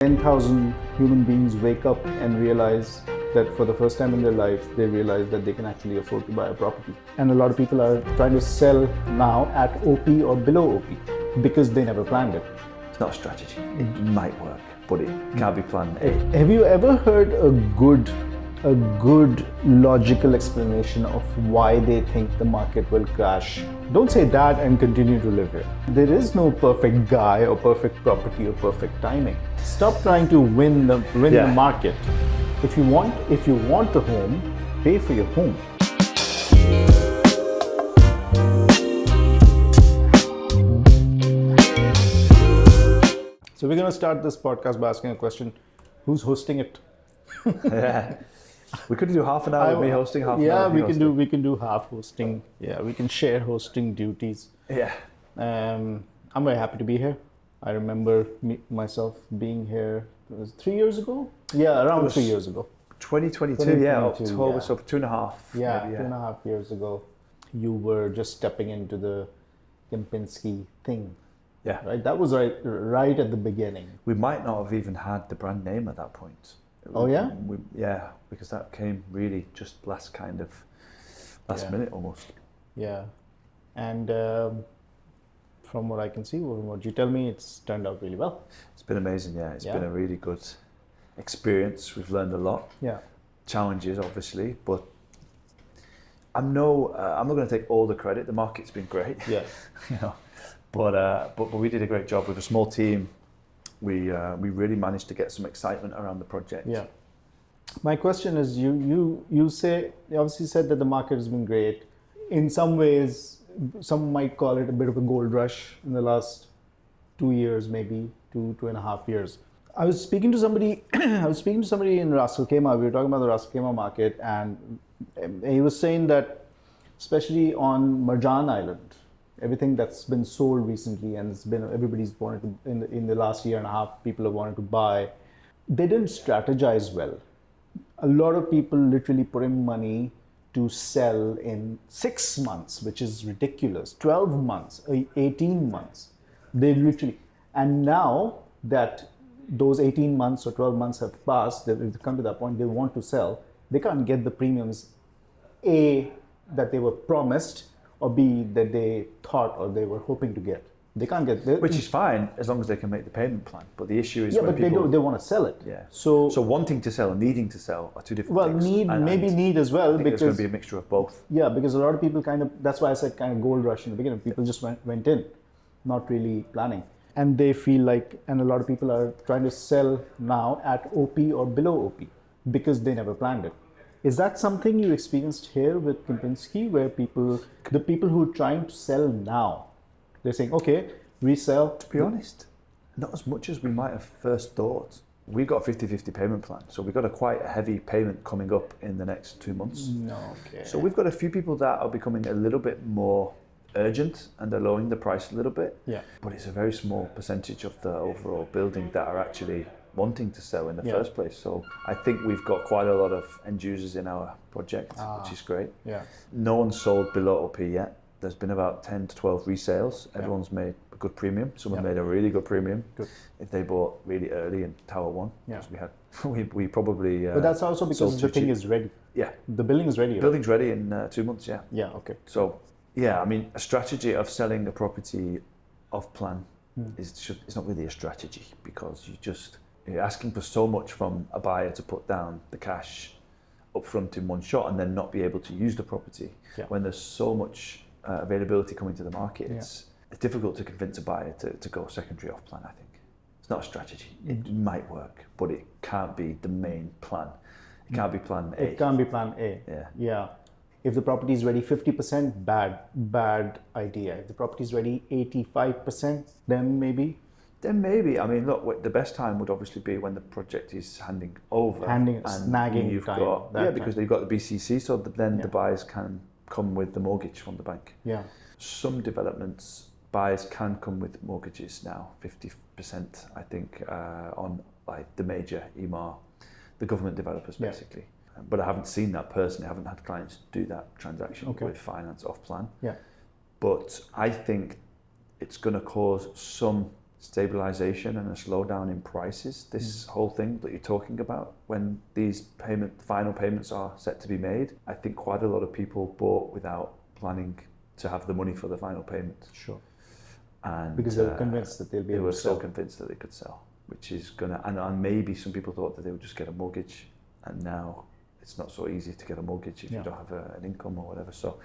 10,000 human beings wake up and realize that for the first time in their life, they realize that they can actually afford to buy a property. And a lot of people are trying to sell now at OP or below OP because they never planned it. It's not a strategy. It might work, but it can't be planned A. Have you ever heard a good logical explanation of why they think the market will crash? Don't say that and continue to live here. There is no perfect guy or perfect property or perfect timing. Stop trying to win the market. If you want a home, pay for your home. So we're going to start this podcast by asking a question: who's hosting it? Yeah. We could do half an hour with me hosting, half an hour with you we can do half hosting. Yeah, we can share hosting duties. Yeah. I'm very happy to be here. I remember myself being here, it was 3 years ago? Yeah, around 3 years ago. 2022, yeah, October, yeah. So 2.5. Yeah, maybe, 2.5 years ago. You were just stepping into the Kempinski thing. Yeah. Right? That was right at the beginning. We might not have even had the brand name at that point. Oh yeah? Yeah, because that came really just last minute almost. Yeah, and from what I can see, from what you tell me, it's turned out really well. It's been amazing, yeah. It's been a really good experience. We've learned a lot. Yeah. Challenges, obviously, but I'm not going to take all the credit. The market's been great. Yeah. But we did a great job with a small team. We really managed to get some excitement around the project. Yeah. My question is, you obviously said that the market has been great. In some ways, some might call it a bit of a gold rush in the last 2 years, maybe 2.5 years. I was speaking to somebody in Ras Al Khaimah. We were talking about the Ras Al Khaimah market, and he was saying that, especially on Marjan Island, everything that's been sold recently, and everybody's wanted to, in the last year and a half, people have wanted to buy. They didn't strategize well. A lot of people literally put in money to sell in 6 months, which is ridiculous. 12 months, 18 months. They literally, and now that those 18 months or 12 months have passed, they've come to that point, they want to sell, they can't get the premiums, A, that they were promised, or B, that they thought or they were hoping to get. They can't get it. Which is fine, as long as they can make the payment plan. But the issue is they want to sell it. Yeah. So wanting to sell and needing to sell are two different things. Need as well. I think because there's going to be a mixture of both. Yeah, because a lot of people that's why I said kind of gold rush in the beginning. People just went in, not really planning. And they feel like, and a lot of people are trying to sell now at OP or below OP because they never planned it. Is that something you experienced here with Kempinski, where the people who are trying to sell now, they're saying, okay, we sell? To be honest, not as much as we might have first thought. We've got a 50-50 payment plan, so we've got quite a heavy payment coming up in the next 2 months. No, okay. So we've got a few people that are becoming a little bit more urgent, and they're lowering the price a little bit. Yeah. But it's a very small percentage of the overall building that are actually wanting to sell in the first place. So I think we've got quite a lot of end users in our project, which is great. Yeah. No one's sold below OP yet. There's been about 10 to 12 resales. Everyone's made a good premium. Some have made a really good premium. Good. If they bought really early in Tower 1. Yeah. We probably... but that's also because the thing is ready. Yeah. The building is ready. The building's ready in 2 months, yeah. Yeah, okay. So, yeah, I mean, a strategy of selling a property off plan it's not really a strategy, because you're asking for so much from a buyer to put down the cash up front in one shot and then not be able to use the property. Yeah. When there's so much availability coming to the market, it's difficult to convince a buyer to go secondary off plan, I think. It's not a strategy. It might work, but it can't be the main plan. It can't be plan A. It can't be plan A. Yeah. If the property is ready 50%, bad idea. If the property is ready 85%, then maybe. I mean, look, the best time would obviously be when the project is handing over. Snagging you've time. Got, because they've got the BCC, so then the buyers can come with the mortgage from the bank. Yeah. Some developments, buyers can come with mortgages now, 50%, I think, on like the major EMAR, the government developers basically. But I haven't seen that personally. I haven't had clients do that transaction with finance off plan. Yeah. But I think it's going to cause some stabilization and a slowdown in prices. This whole thing that you're talking about, when these final payments are set to be made, I think quite a lot of people bought without planning to have the money for the final payment. Sure. And Because they were convinced that they'll be able to sell. They were so convinced that they could sell, which is gonna, and maybe some people thought that they would just get a mortgage, and now it's not so easy to get a mortgage if you don't have an income or whatever. So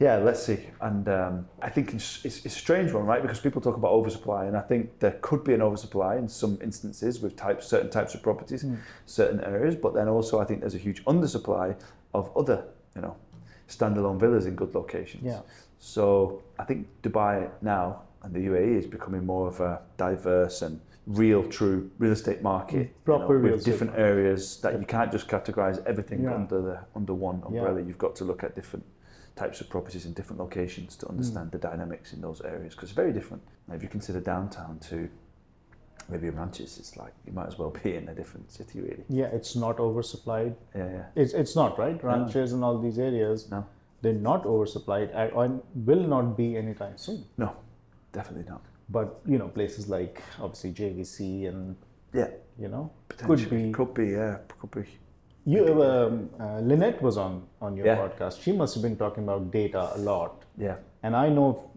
yeah, let's see. And I think it's a strange one, right? Because people talk about oversupply, and I think there could be an oversupply in some instances with certain types of properties, certain areas. But then also, I think there's a huge undersupply of other, standalone villas in good locations. Yeah. So I think Dubai now and the UAE is becoming more of a diverse and real, true real estate market, proper real with estate different areas that you can't just categorize everything Yeah. under one umbrella. You've got to look at different types of properties in different locations to understand the dynamics in those areas, because it's very different. Now, if you consider downtown to maybe ranches, it's like you might as well be in a different city, really. Yeah, it's not oversupplied. Yeah. It's not, right? Ranches and all these areas, No. they're not oversupplied and will not be anytime soon. No, definitely not. But, places like obviously JVC and, Yeah, could be. Lynette was on your podcast. She must have been talking about data a lot. Yeah. And I know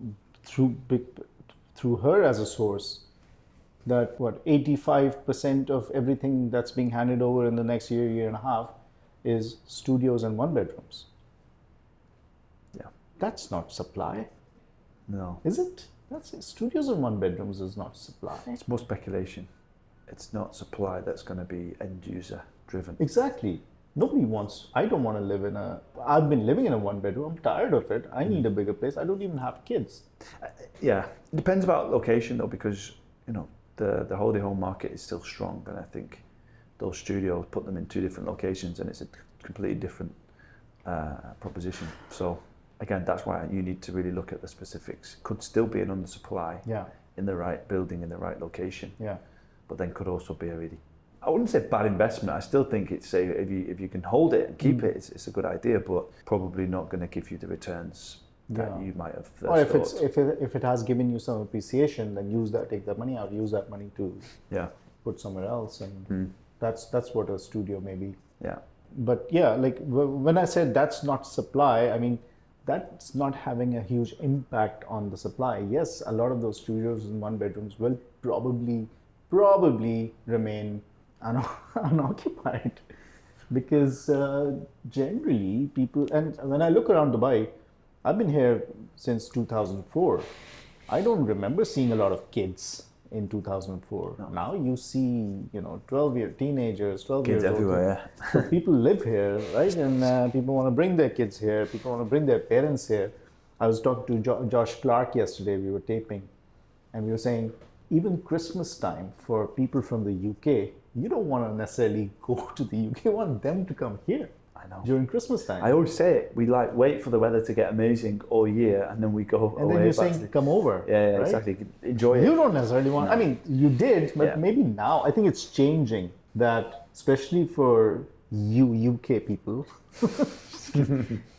through her as a source that 85% of everything that's being handed over in the next year and a half is studios and one bedrooms. Yeah. That's not supply, No. is it? Studios and one bedrooms is not supply. It's more speculation. It's not supply that's going to be end user driven. Exactly. I don't want to live I've been living in a one bedroom. I'm tired of it. I need a bigger place. I don't even have kids. Yeah. It depends about location though, because, the holiday home market is still strong. And I think those studios, put them in two different locations and it's a completely different proposition. So again, that's why you need to really look at the specifics. Could still be an undersupply in the right building, in the right location. Yeah. But then could also be a really, I wouldn't say bad investment. I still think it's if you can hold it and keep it, it's a good idea, but probably not going to give you the returns that you might have or if thought. if it has given you some appreciation, then take that money out, use that money to put somewhere else, and that's what a studio may be. Yeah. But like when I said that's not supply, I mean that's not having a huge impact on the supply. Yes, a lot of those studios and one bedrooms will probably remain unoccupied because generally people, and when I look around Dubai, I've been here since 2004. I don't remember seeing a lot of kids in 2004. No. Now you see, 12-year teenagers, 12 Kids years old. everywhere, So people live here, right? And people want to bring their kids here. People want to bring their parents here. I was talking to Josh Clark yesterday. We were taping, and we were saying, even Christmas time for people from the UK, you don't want to necessarily go to the UK. You want them to come here. I know. During Christmas time. I always say it. We wait for the weather to get amazing all year, and then we go away. And then you're saying, come over. Yeah, right? exactly. Enjoy it. You don't necessarily want. No. I mean, you did, but maybe now. I think it's changing. That especially for you UK people,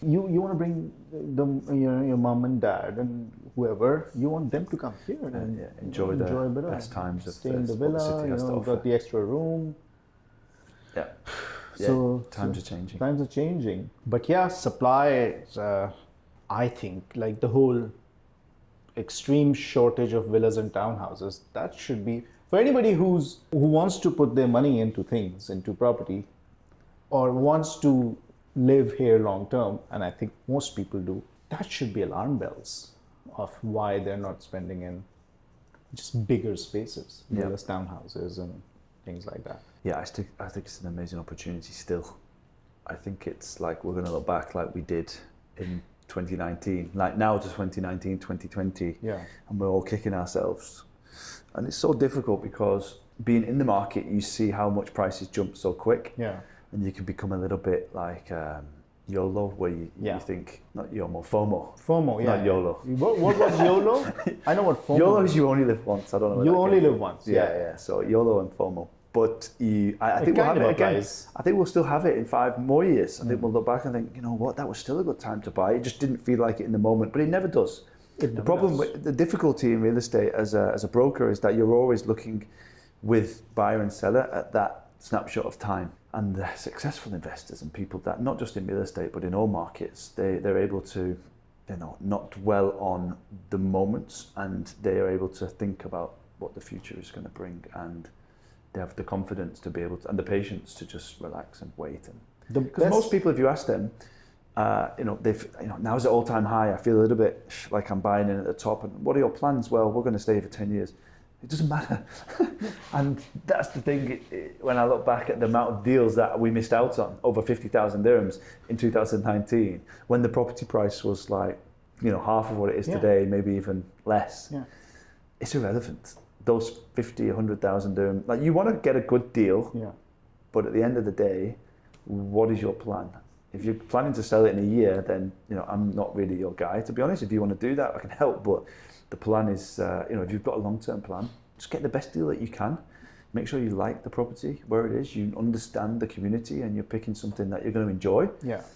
you want to bring your mom and dad and whoever. You want them to come here and enjoy the a bit best times of stay in the villa. city has to offer. Got the extra room. Yeah. So times are changing. Times are changing, but supply. I think like the whole extreme shortage of villas and townhouses. That should be for anybody who wants to put their money into things, into property, or wants to live here long term. And I think most people do. That should be alarm bells of why they're not spending in just bigger spaces, villas, townhouses, and things like that. Yeah, I think it's an amazing opportunity still. I think it's like we're going to look back like we did in 2019, like now to 2019, 2020, and we're all kicking ourselves. And it's so difficult because being in the market, you see how much prices jump so quick, and you can become a little bit like YOLO, where you think, not YOMO, FOMO, not YOLO. What was YOLO? I know what FOMO YOLO is you only live once. I don't know where you that only came live from. once. Yeah. So YOLO and FOMO. But I think we'll have it again. I think we'll still have it in 5 more years. I think we'll look back and think, you know what, that was still a good time to buy. It just didn't feel like it in the moment, but it never does. The problem, the difficulty in real estate as a broker is that you're always looking with buyer and seller at that snapshot of time. And the successful investors and people that, not just in real estate, but in all markets, they're able to, not dwell on the moments, and they are able to think about what the future is going to bring, and they have the confidence to be able to, and the patience to just relax and wait. And because most people, if you ask them, now's at all-time high, I feel a little bit like I'm buying in at the top, and what are your plans? Well, we're going to stay here for 10 years. It doesn't matter. And that's the thing, when I look back at the amount of deals that we missed out on, over 50,000 dirhams in 2019, when the property price was like, half of what it is today, maybe even less. Yeah. It's irrelevant. Those 50, 100,000 dirhams, like, you want to get a good deal, but at the end of the day, what is your plan? If you're planning to sell it in a year, then I'm not really your guy, to be honest. If you want to do that, I can help, but the plan is, if you've got a long-term plan, just get the best deal that you can. Make sure you like the property where it is, you understand the community, and you're picking something that you're going to enjoy,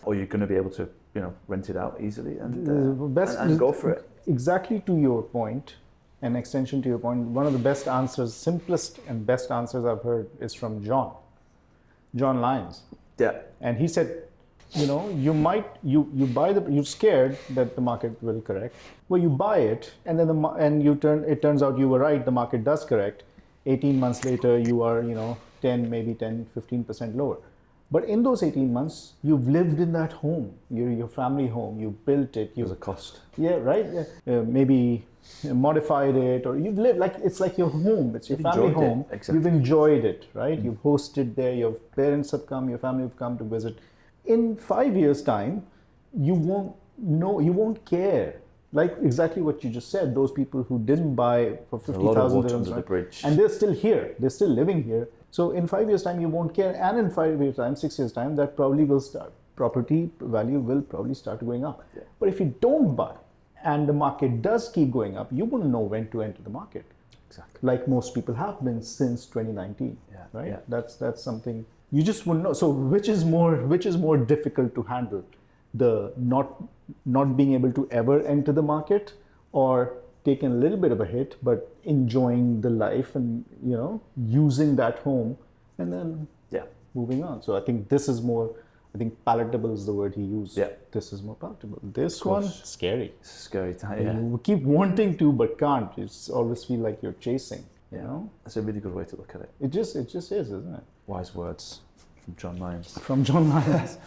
or you're going to be able to, rent it out easily and go for it. Exactly to your point, an extension to your point, one of the best answers, simplest and best answers I've heard is from John Lyons. Yeah. And he said, you buy you're scared that the market will correct. Well, you buy it, and then it turns out you were right, the market does correct. 18 months later, you are, 15% lower. But in those 18 months, you've lived in that home, your family home, you built it. There's a cost. Yeah, right. Maybe modified it, or you've lived, it's like your home, it's your family home. Exactly. You've enjoyed it, right? Mm-hmm. You've hosted there, your parents have come, your family have come to visit. In 5 years' time, you won't care. Like exactly what you just said, those people who didn't buy for 50,000 dirhams, right? The bridge. And they're still here, they're still living here. So in 5 years' time, you won't care. And in 5 years' time, 6 years' time, that probably will start, property value will probably start going up. Yeah. But if you don't buy, and the market does keep going up, you wouldn't know when to enter the market. Exactly. Like most people have been since 2019, right? Yeah. That's something you just wouldn't know. So which is more difficult to handle? The not being able to ever enter the market, or taking a little bit of a hit but enjoying the life and using that home and then moving on. So I think this is more, palatable is the word he used. Yeah. This is more palatable. This one, scary. It's a scary time. Yeah. You keep wanting to but can't. You always feel like you're chasing. That's a really good way to look at it. It just is, isn't it? Wise words from John Lyons. From John Lyons.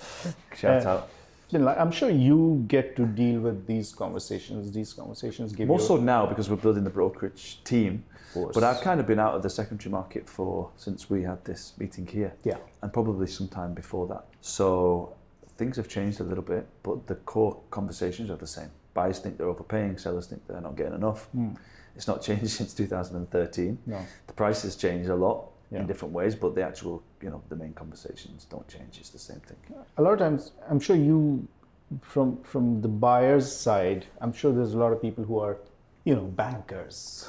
Shout out. I'm sure you get to deal with these conversations. These conversations give more so now because we're building the brokerage team. But I've kind of been out of the secondary market since we had this meeting here. Yeah. And probably some time before that. So things have changed a little bit, but the core conversations are the same. Buyers think they're overpaying, sellers think they're not getting enough. It's not changed since 2013. No. The price has changed a lot. In different ways, but the actual, the main conversations don't change. It's the same thing. A lot of times, I'm sure you, from the buyer's side, I'm sure there's a lot of people who are, bankers,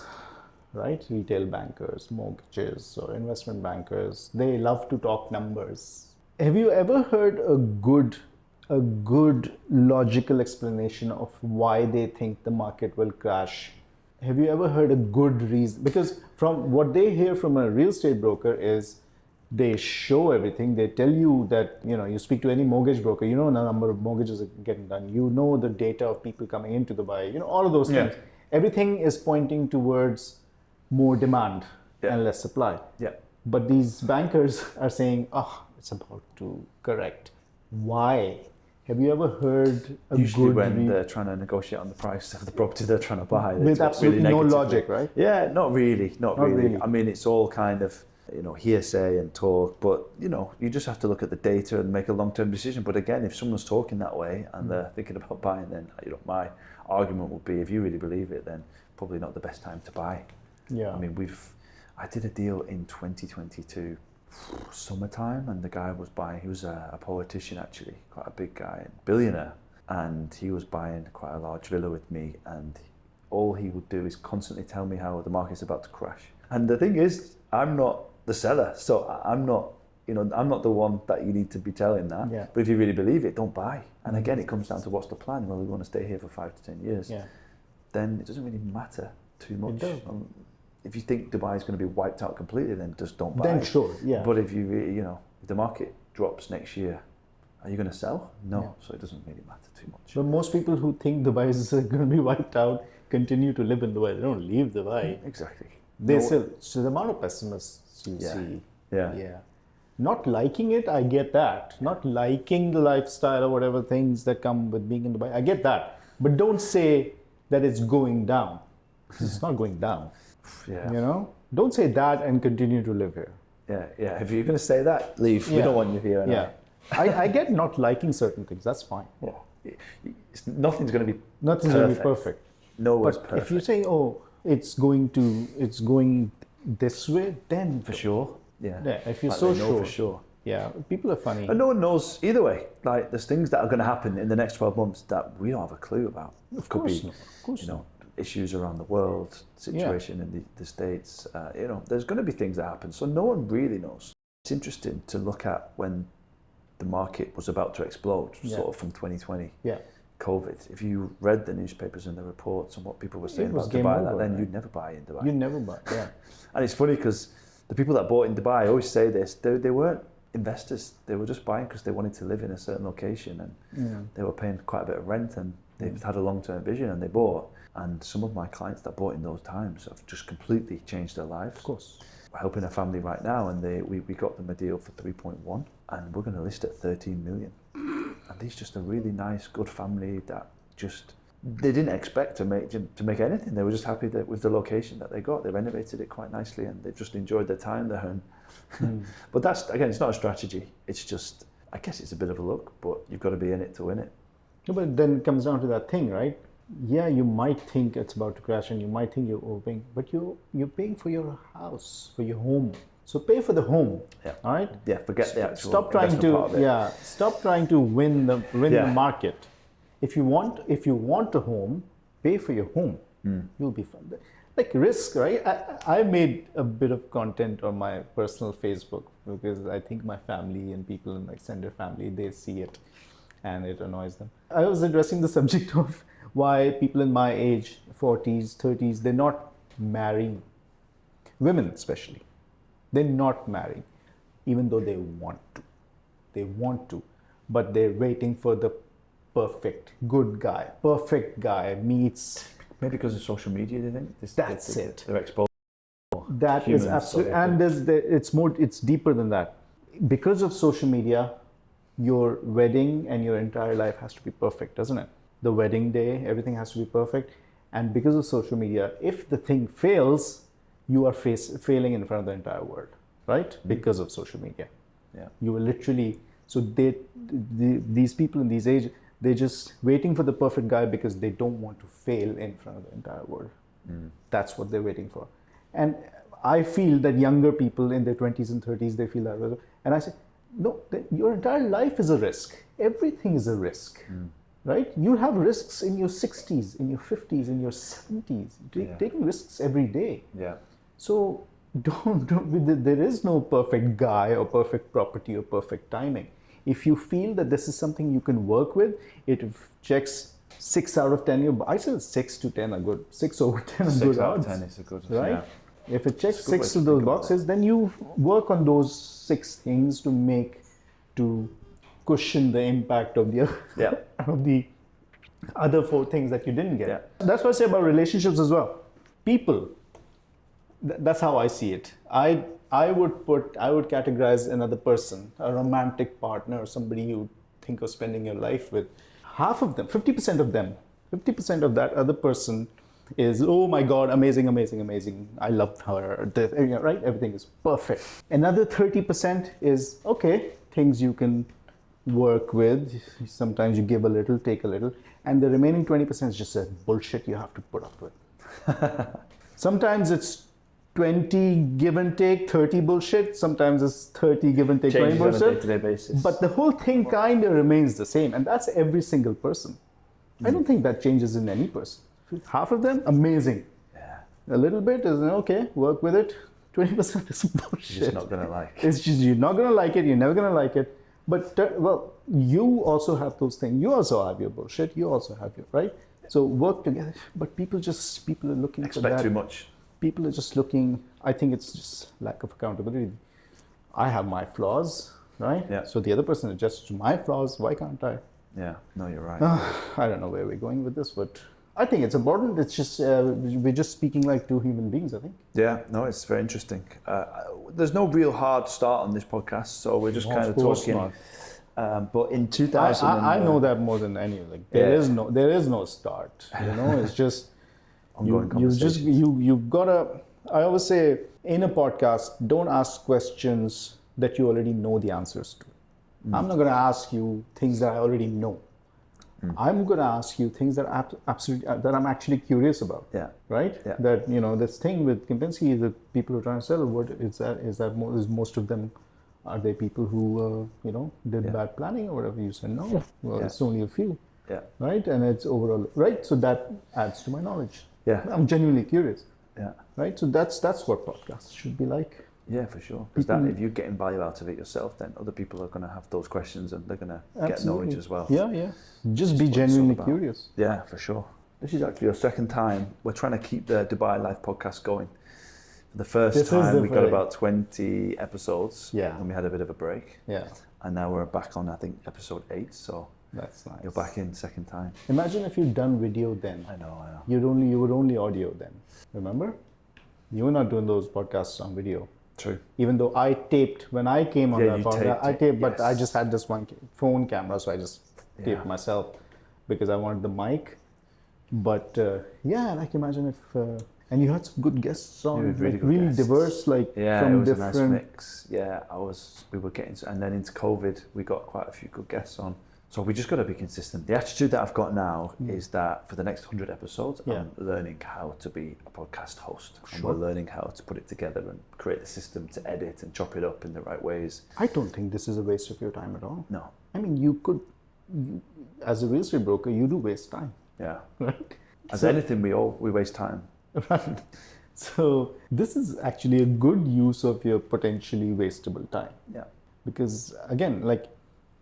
right? Retail bankers, mortgages, or investment bankers. They love to talk numbers. Have you ever heard a good logical explanation of why they think the market will crash? Have you ever heard a good reason? Because from what they hear from a real estate broker is they show everything. They tell you that, you speak to any mortgage broker, the number of mortgages are getting done. The data of people coming into the buy, all of those things. Everything is pointing towards more demand and less supply. Yeah. But these bankers are saying, it's about to correct. Why? Have you ever heard a Usually when they're trying to negotiate on the price of the property they're trying to buy. With absolutely no logic, right? Yeah, not really. I mean, it's all kind of, hearsay and talk, but, you just have to look at the data and make a long-term decision. But again, if someone's talking that way and they're thinking about buying, then, my argument would be, if you really believe it, then probably not the best time to buy. Yeah. I mean, I did a deal in 2022. Summertime, and the guy was buying, he was a politician actually, quite a big guy, billionaire, and he was buying quite a large villa with me, and all he would do is constantly tell me how the market's about to crash. And the thing is, I'm not the seller, so I'm not the one that you need to be telling that. Yeah. But if you really believe it, don't buy. And again, it comes down to what's the plan. Well, we want to stay here for 5 to 10 years. Yeah. then it doesn't really matter too much. It doesn't. If you think Dubai is going to be wiped out completely, then just don't buy Then it. sure, yeah. But if you really, if the market drops next year, are you going to sell? No, Yeah. so it doesn't really matter too much. But most people who think Dubai is going to be wiped out continue to live in Dubai. They don't leave Dubai. Exactly. They still. So the amount of pessimists you Yeah. see. Yeah. Not liking it, I get that. Not liking the lifestyle or whatever things that come with being in Dubai, I get that. But don't say that it's going down. It's not going down. Yeah. Don't say that and continue to live here. Yeah. If you're going to say that, leave. We Yeah. don't want you here. Yeah. I get not liking certain things. That's fine. Yeah. Nothing's going to be Nothing's going to be perfect. Nowhere's But perfect. if you say, oh, it's going this way, then for sure. Yeah. if you're Like so they know sure. for sure. Yeah, people are funny. And no one knows either way. Like there's things that are going to happen in the next 12 months that we don't have a clue about. Of Could course be, not. Of course not. issues around the world, situation in the States. There's going to be things that happen. So no one really knows. It's interesting to look at when the market was about to explode, sort of from 2020. Yeah. COVID. If you read the newspapers and the reports and what people were saying was about game Dubai, over, then right? you'd never buy in Dubai. You never buy. Yeah. And it's funny because the people that bought in Dubai, I always say this, they weren't investors. They were just buying because they wanted to live in a certain location and they were paying quite a bit of rent and they've had a long-term vision and they bought. And some of my clients that bought in those times have just completely changed their lives. Of course. We're helping a family right now and we got them a deal for 3.1 and we're going to list at 13 million. And these just a really nice, good family that they didn't expect to make anything. They were just happy that with the location that they got. They renovated it quite nicely and they just enjoyed their time there. But that's, again, it's not a strategy. It's just, I guess it's a bit of a look, but you've got to be in it to win it. No, but then it comes down to that thing, right? Yeah, you might think it's about to crash and you might think you're overpaying, but you're paying for your house, for your home. So pay for the home, all right? Yeah, forget the actual Stop trying investment part of it. Stop trying to win the market. If you want a home, pay for your home. You'll be fine. Like risk, right? I made a bit of content on my personal Facebook because I think my family and people in my extended family, they see it and it annoys them. I was addressing the subject of why people in my age, 40s, 30s, they're not marrying. Women especially. They're not marrying, even though they want to. They want to, but they're waiting for the perfect guy meets. Maybe because of social media, do you think? That's it. They're exposed. That is absolutely, and it's deeper than that. Because of social media, your wedding and your entire life has to be perfect, doesn't it? The wedding day, everything has to be perfect. And because of social media, if the thing fails, you are failing in front of the entire world, right? Because of social media. Yeah. You are literally, so these people in these age, they're just waiting for the perfect guy because they don't want to fail in front of the entire world. That's what they're waiting for. And I feel that younger people in their 20s and 30s, they feel that way. And I say, no, your entire life is a risk. Everything is a risk, right? You have risks in your 60s, in your 50s, in your 70s. Taking risks every day. Yeah. So there is no perfect guy or perfect property or perfect timing. If you feel that this is something you can work with, it checks 6 out of 10. I say 6 to 10 are good. 6 over 10 are good 6 out of odds, 10 is a good, right? yeah. If it checks It's a good 6 way of to those think about boxes, then you work on those 6 things to cushion the impact of the of the other 4 things that you didn't get. Yeah. That's what I say about relationships as well. People. That's how I see it. I would categorize another person, a romantic partner, or somebody you think of spending your life with. Half of them, 50% of them, 50% of that other person is, oh my God, amazing, amazing, amazing. I love her, right? Everything is perfect. Another 30% is, okay, things you can work with. Sometimes you give a little, take a little. And the remaining 20% is just a bullshit you have to put up with. Sometimes it's 20 give and take, 30 bullshit. Sometimes it's 30 give and take, 20 bullshit. On a day-to-day basis. But the whole thing kind of remains the same. And that's every single person. I don't think that changes in any person. Half of them, amazing. Yeah. A little bit is, okay, work with it. 20% is bullshit. You're just not going to like. It's just, you're not going to like it. You're never going to like it. But, well, you also have those things. You also have your bullshit. You also have your, right? So work together, but people are looking for Expect that. too much. People are just looking. I think it's just lack of accountability. I have my flaws, right? Yeah. So the other person adjusts to my flaws. Why can't I? Yeah, no, you're right. I don't know where we're going with this, but I think it's important. It's just we're just speaking like two human beings, I think. Yeah, no, it's very interesting. There's no real hard start on this podcast, so we're just kind of talking. But in 2000, I know that more than any. Like there is no start. You know, it's just ongoing conversations. you've gotta. I always say in a podcast, don't ask questions that you already know the answers to. I'm not going to ask you things that I already know. I'm going to ask you things that that I'm actually curious about. Yeah. Right. Yeah. That this thing with Kempinski that people are trying to sell. What is that? Is most of them? Are they people who did bad planning or whatever? You said no. Well, it's only a few. Yeah. Right. And it's overall right. So that adds to my knowledge. Yeah. I'm genuinely curious. Yeah. Right. So that's what podcasts should be like. Yeah, for sure. Because if you're getting value out of it yourself, then other people are going to have those questions and they're going to get knowledge as well. Yeah, yeah. Just be genuinely curious. Yeah, for sure. This is actually our second time. We're trying to keep the Dubai Life podcast going. For the first time, we got about 20 episodes. Yeah. And we had a bit of a break. Yeah. And now we're back on, I think, episode 8. So that's nice. You're back in second time. Imagine if you'd done video then. I know. You were only audio then. Remember? You were not doing those podcasts on video. True. Even though I taped when I came on that podcast, I taped, but I just had this one phone camera, so I just taped myself because I wanted the mic. But like imagine if and you had some good guests on, really diverse, from it was different. A nice mix. Yeah, we were getting, and then into COVID, we got quite a few good guests on. So we just got to be consistent. The attitude that I've got now is that for the next 100 episodes, I'm learning how to be a podcast host. Sure. And we're learning how to put it together and create the system to edit and chop it up in the right ways. I don't think this is a waste of your time at all. No. I mean, as a real estate broker, you do waste time. Yeah. Right? As anything, we waste time. Right. So this is actually a good use of your potentially wastable time. Yeah. Because again,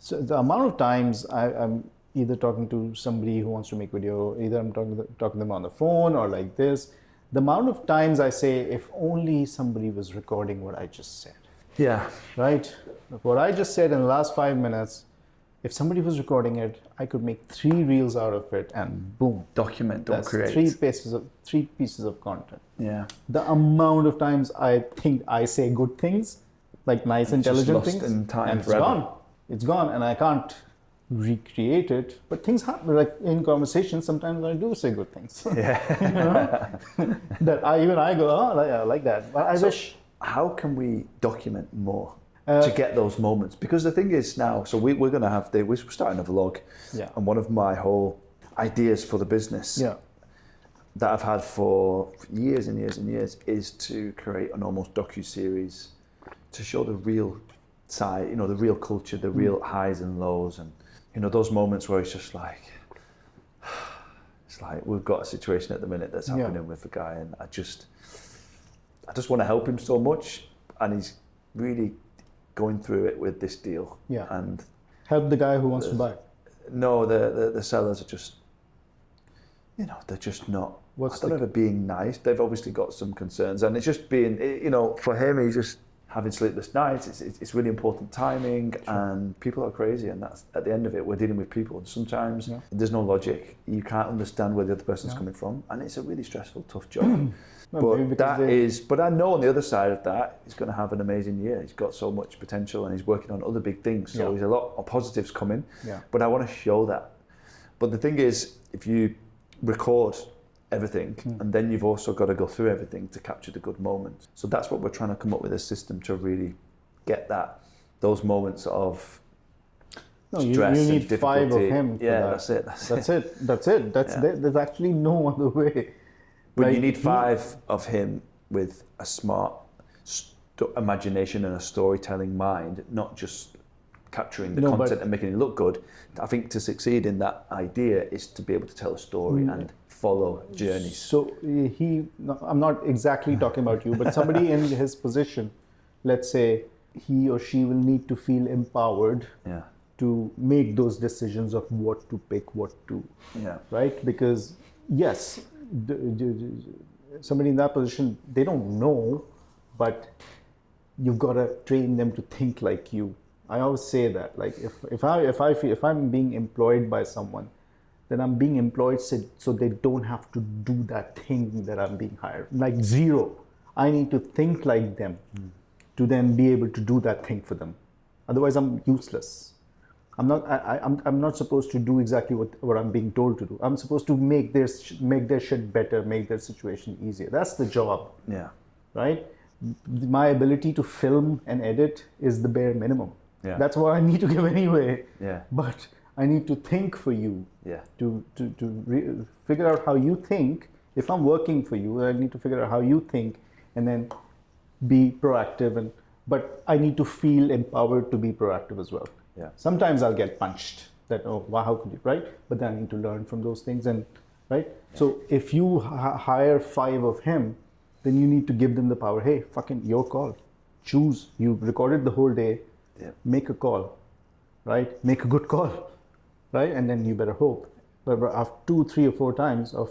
so the amount of times I'm either talking to somebody who wants to make video, either I'm talking to them on the phone or like this. The amount of times I say, if only somebody was recording what I just said. Yeah. Right? What I just said in the last 5 minutes, if somebody was recording it, I could make 3 reels out of it and boom. Document, don't create. 3 pieces of content. Yeah. The amount of times I think I say good things, like nice, intelligent things, in time and it's forever. gone. It's gone, and I can't recreate it. But things happen. Like in conversation, sometimes I do say good things. Yeah. That I go, I like that. But I wish. How can we document more to get those moments? Because the thing is now, so we're going to have we're starting a vlog, and one of my whole ideas for the business that I've had for years and years and years is to create an almost docu-series to show the real side, the real culture, the real highs and lows, and those moments where it's just like we've got a situation at the minute that's happening with the guy, and I just want to help him so much, and he's really going through it with this deal. Yeah. And help the guy who wants to buy. No, the sellers are just, they're just not. I don't know if they're being nice. They've obviously got some concerns, and it's just being, for him, he's just having sleepless nights. It's really important timing, and people are crazy, and that's at the end of it. We're dealing with people, and sometimes there's no logic. You can't understand where the other person's coming from, and it's a really stressful, tough job. But I know on the other side of that, he's going to have an amazing year. He's got so much potential, and he's working on other big things. So there's a lot of positives coming. Yeah. But I want to show that. But the thing is, if you record everything, and then you've also got to go through everything to capture the good moments. So that's what we're trying to come up with, a system to really get those moments of stress. You need and 5 of him. That's it. There's actually no other way. But you need 5 of him with a smart imagination and a storytelling mind, not just capturing the content and making it look good. I think to succeed in that idea is to be able to tell a story and follow journeys. So I'm not exactly talking about you, but somebody in his position, let's say he or she will need to feel empowered to make those decisions of what to pick, what to, Yeah. right? Because yes, somebody in that position, they don't know, but you've got to train them to think like you. I always say that, like if I'm being employed by someone, then I'm being employed so they don't have to do that thing that I'm being hired. Like zero. I need to think like them to then be able to do that thing for them. Otherwise, I'm useless. I'm not supposed to do exactly what I'm being told to do. I'm supposed to make their shit better, make their situation easier. That's the job. Yeah. Right? My ability to film and edit is the bare minimum. Yeah. That's what I need to give anyway. Yeah. But I need to think for you. Yeah. To figure out how you think. If I'm working for you, I need to figure out how you think, and then be proactive. But I need to feel empowered to be proactive as well. Yeah. Sometimes I'll get punched. That, oh, wow, how could you, right? But then I need to learn from those things, and right. Yeah. So if you hire 5 of him, then you need to give them the power. Hey, fucking your call. Choose. You recorded the whole day. Yeah. Make a call, right? Make a good call, right? And then you better hope. But after 2, 3, or 4 times of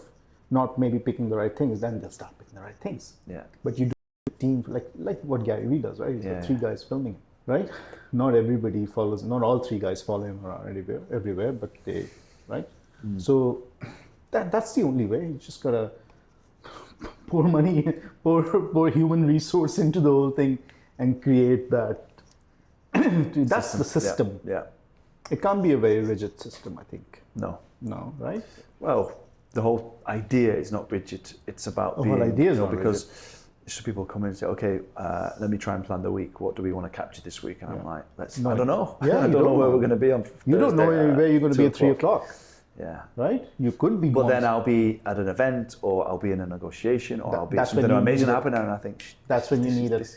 not maybe picking the right things, then they'll start picking the right things. Yeah. But you do a team like what Gary Vee does, right? He's got 3 guys filming, right? Not everybody follows. Not all 3 guys follow him around everywhere, but they, right? So that's the only way. You just gotta pour money, pour human resource into the whole thing, and create that. That's the system. Yeah. It can't be a very rigid system, I think. No, right? Well, the whole idea is not rigid. It's about the being, whole idea is not because rigid. So people come in and say, okay, let me try and plan the week. What do we want to capture this week? And I'm like, No, I don't know. Yeah, I don't know where we're going to be on Thursday. You don't know where you're going to be at 3 o'clock. Yeah. Right? You could be. But then I'll be at an event, or I'll be in a negotiation, or I'll be something amazing happening, and I think that's when you need it.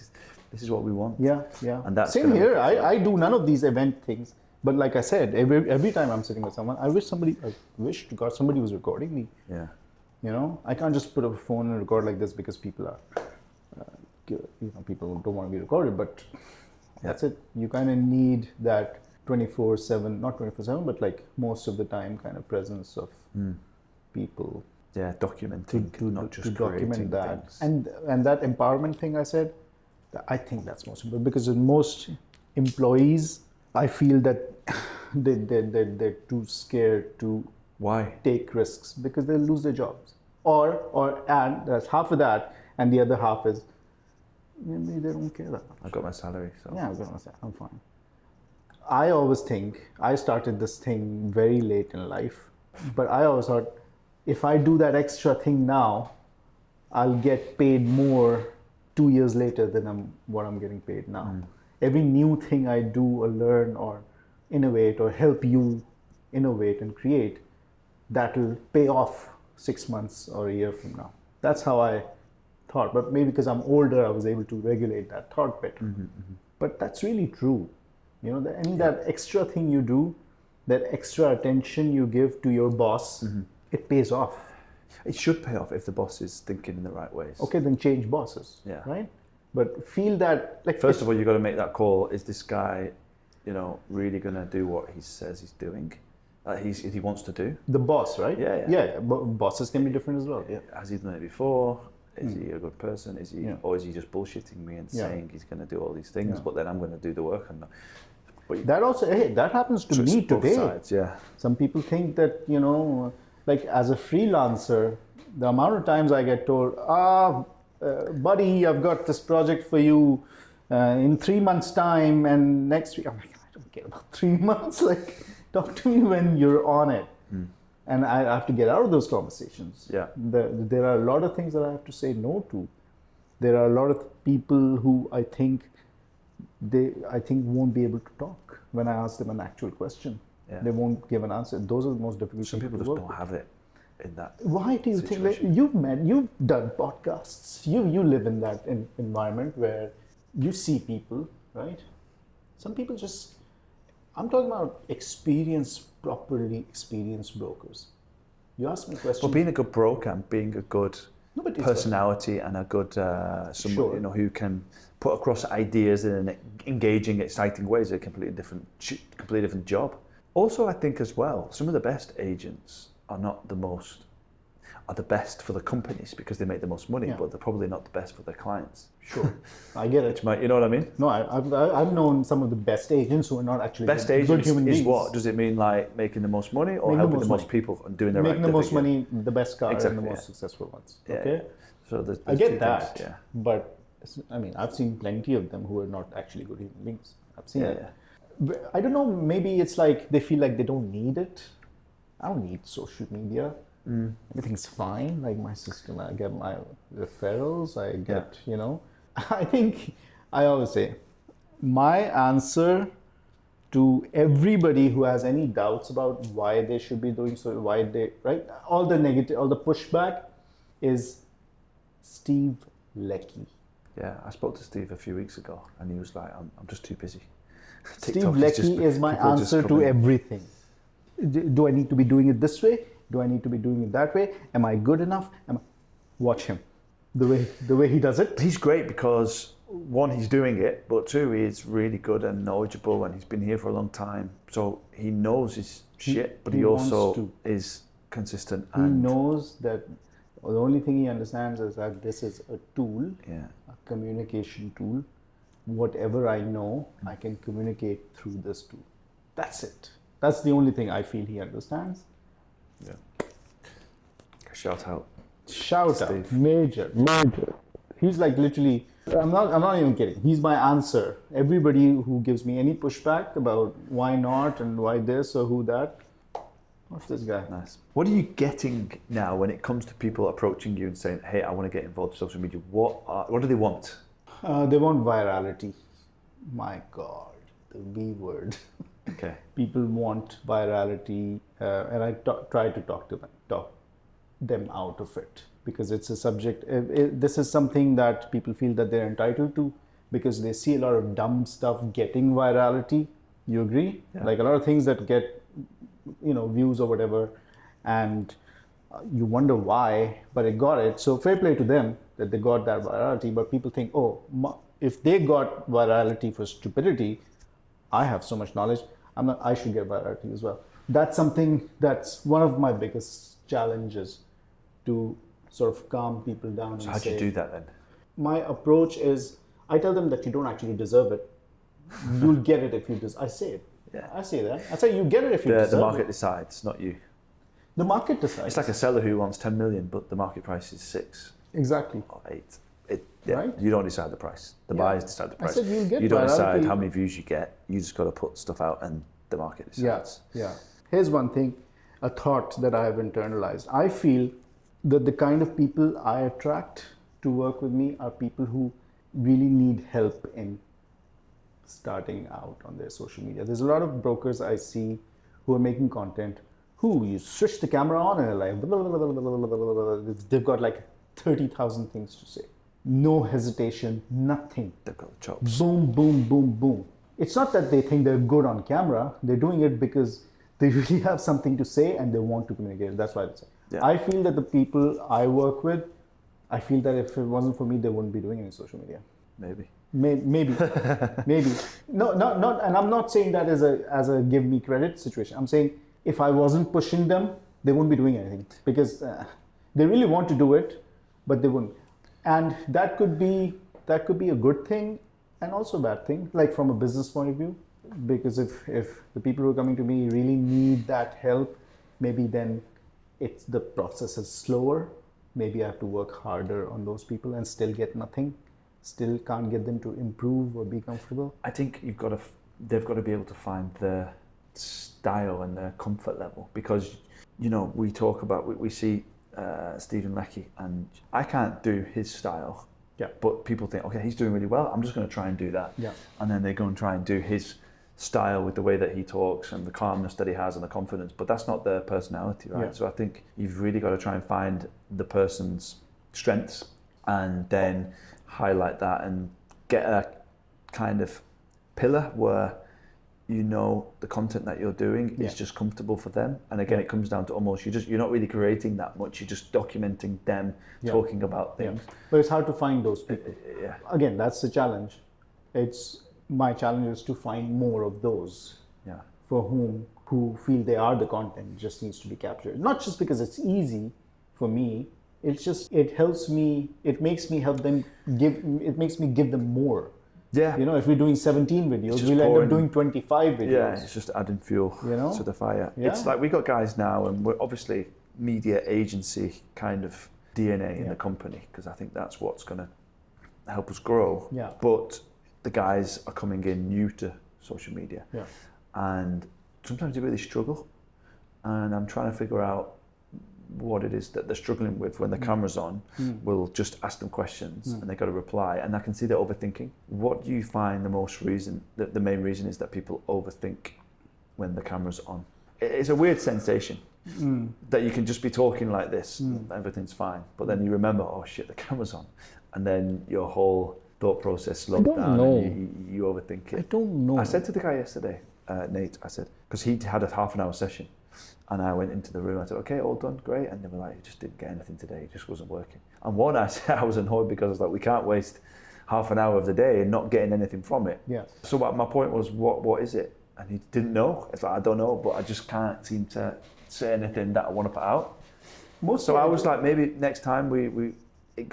This is what we want. Yeah. And that's same here. I do none of these event things. But like I said, every time I'm sitting with someone, I wish to God somebody was recording me. Yeah. You know, I can't just put up a phone and record like this because people are, people don't want to be recorded. But that's it. You kind of need that 24/7, not 24/7, but like most of the time kind of presence of people. Yeah, documenting, not just to document that. Things. And that empowerment thing I said, I think that's most important, because in most employees, I feel that they're too scared to take risks because they'll lose their jobs. And that's half of that, and the other half is maybe they don't care that much. I've got my salary, so yeah, I've got my salary. I'm fine. I always think I started this thing very late in life, but I always thought if I do that extra thing now, I'll get paid more 2 years later than what I'm getting paid now. Every new thing I do or learn or innovate or help you innovate and create, that'll pay off 6 months or a year from now. That's how I thought. But maybe because I'm older, I was able to regulate that thought better. But that's really true. You know, that extra thing you do, that extra attention you give to your boss, it pays off. It should pay off if the boss is thinking in the right ways. Okay, then change bosses. Yeah. Right? But feel that, like, first of all, you've got to make that call. Is this guy, really going to do what he says he's doing? He wants to do? The boss, right? Yeah. But bosses can be different as well. Yeah. Has he done it before? Is he a good person? Or is he just bullshitting me and saying he's going to do all these things, but then I'm going to do the work? That happens to me today. Sides, Some people think that, like as a freelancer, the amount of times I get told, buddy, I've got this project for you in 3 months' time, and next week. I'm like, I don't care about 3 months. Like, talk to me when you're on it. And I have to get out of those conversations. Yeah. There are a lot of things that I have to say no to. There are a lot of people who I think won't be able to talk when I ask them an actual question. Yeah. They won't give an answer. Those are the most difficult. Some people just don't have it in that. Why do you situation. think you've done podcasts? You live in that environment where you see people, right? Some people just. I'm talking about properly experienced brokers. You ask me questions. Well, being a good broker and being a good Nobody's personality and a good someone Sure. you know who can put across ideas in an engaging, exciting ways. A completely different job. Also, I think as well, some of the best agents are the best for the companies because they make the most money, Yeah. but they're probably not the best for their clients. Sure, I get it. You know what I mean? No, I've known some of the best agents who are not actually Best good agents human is beings. what? Does it mean like making the most money or Making the helping the most most people and doing the Making right the most thing? money, the best car, and Exactly, the most yeah. successful ones. Yeah, Okay, yeah. So there's I two get things, that. yeah. But I mean, I've seen plenty of them who are not actually good human beings. I've seen Yeah, it. yeah. But I don't know. Maybe it's like they feel like they don't need it. I don't need social media. Everything's fine. Like my system, I get my referrals. I get, you know. I think I always say my answer to everybody who has any doubts about why they should be doing so, why they right, all the negative, all the pushback is Steve Leckie. Yeah, I spoke to Steve a few weeks ago, and he was like, "I'm just too busy." Steve TikTok Leckie is my people just answer to come in. everything. Do I need to be doing it this way? Do I need to be doing it that way? Am I good enough? Watch him, the way he does it. He's great because one, he's doing it, but two, he's really good and knowledgeable, and he's been here for a long time, so he knows his shit. But he wants also to. is consistent. He And knows that the only thing he understands is that this is a tool, yeah, a communication tool. Whatever I know, I can communicate through this tool. That's it. That's the only thing I feel he understands. yeah. Shout out. Shout out, Steve. major. He's like literally. I'm not even kidding. He's my answer. Everybody who gives me any pushback about why not and why this or who that, what's this guy? Nice. What are you getting now when it comes to people approaching you and saying, "Hey, I want to get involved in social media"? What do they want? They want virality. My God, the V word. Okay. People want virality, and I try to talk them out of it because it's a subject. This is something that people feel that they're entitled to because they see a lot of dumb stuff getting virality. You agree? Yeah. Like a lot of things that get, views or whatever, and you wonder why, but it got it. So fair play to them that they got that virality. But people think, if they got virality for stupidity, I have so much knowledge. I should get virality as well. That's something that's one of my biggest challenges to sort of calm people down. So and how do you say, do that then? my approach is I tell them that you don't actually deserve it. You'll get it if you deserve. I say it. Yeah. I say that. I say you get it if you deserve The market it. decides, not you. The market decides. It's like a seller who wants 10 million, but the market price is 6 Exactly. or 8. Right. You don't decide the price. The buyers decide the I price. said you'll get You don't decide virality. how many views you get. You just got to put stuff out, and the market decides. Yeah. Here's one thing, a thought that I have internalized. I feel that the kind of people I attract to work with me are people who really need help in starting out on their social media. There's a lot of brokers I see who are making content who you switch the camera on and they're like, blah, blah, blah, blah, blah, blah, blah, blah. They've got like 30,000 things to say. No hesitation, nothing. They've got the chops. Boom, boom, boom, boom. It's not that they think they're good on camera. They're doing it because they really have something to say and they want to communicate. That's why they say. Yeah. I feel that the people I work with, I feel that if it wasn't for me, they wouldn't be doing any social media. Maybe. Maybe. No, not. And I'm not saying that as a give me credit situation. I'm saying if I wasn't pushing them, they wouldn't be doing anything because they really want to do it, but they wouldn't. And that could be a good thing and also a bad thing, like from a business point of view, because if the people who are coming to me really need that help, maybe then the process is slower. Maybe I have to work harder on those people and still get nothing, still can't get them to improve or be comfortable. I think they've got to be able to find their style and their comfort level because, we see Stephen Leckie, and I can't do his style. Yeah. But people think, okay, he's doing really well. I'm just going to try and do that. Yeah. And then they go and try and do his style with the way that he talks and the calmness that he has and the confidence. But that's not their personality, right? Yeah. So I think you've really got to try and find the person's strengths and then highlight that and get a kind of pillar where you know the content that you're doing is just comfortable for them. And again, it comes down to almost you're not really creating that much. You're just documenting them talking about things. But it's hard to find those people. Yeah. Again, that's the challenge. It's my challenge is to find more of those for who feel they are the content just needs to be captured. Not just because it's easy for me. It's just it helps me. It makes me help them give. It makes me give them more. Yeah. You know, if we're doing 17 videos, we'll end up doing 25 videos. Yeah, it's just adding fuel to the fire. Yeah. It's like we got guys now, and we're obviously media agency kind of DNA in the company, because I think that's what's going to help us grow. Yeah. But the guys are coming in new to social media. Yeah. And sometimes they really struggle. And I'm trying to figure out what it is that they're struggling with when the camera's on. We'll just ask them questions and they've got to reply, and I can see they're overthinking. What do you find the main reason is that people overthink when the camera's on? It's a weird sensation that you can just be talking like this, everything's fine, but then you remember, oh shit, the camera's on, and then your whole thought process slows down and you overthink it. I don't know. I said to the guy yesterday, Nate, I said, because he had a half an hour session, and I went into the room, I said, okay, all done, great. And they were like, he just didn't get anything today, it just wasn't working. And one, I said, I was annoyed because I was like, we can't waste half an hour of the day and not getting anything from it. Yeah. So my point was, what is it? And he didn't know. It's like, I don't know, but I just can't seem to say anything that I want to put out. So I was like, maybe next time it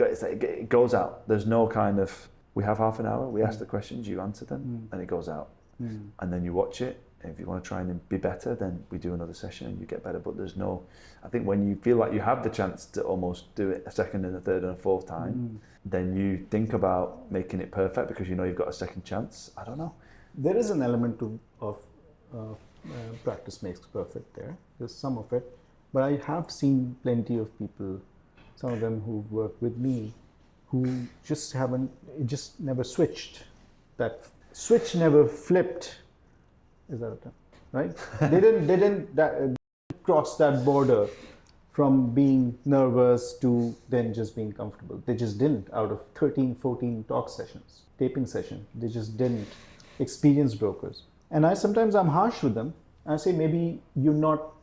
goes out. There's no kind of, we have half an hour, we ask the questions, you answer them, and it goes out. And then you watch it. If you want to try and be better, then we do another session and you get better. But there's no, I think when you feel like you have the chance to almost do it a second and a third and a fourth time, then you think about making it perfect because you know you've got a second chance. I don't know. There is an element of practice makes perfect there. There's some of it. But I have seen plenty of people, some of them who've worked with me, who just never switched. That switch never flipped. Is that a term? Right? They didn't cross that border from being nervous to then just being comfortable. They just didn't. Out of 13, 14 talk sessions, taping sessions, they just didn't. Experienced brokers. And I'm harsh with them. I say, maybe you're not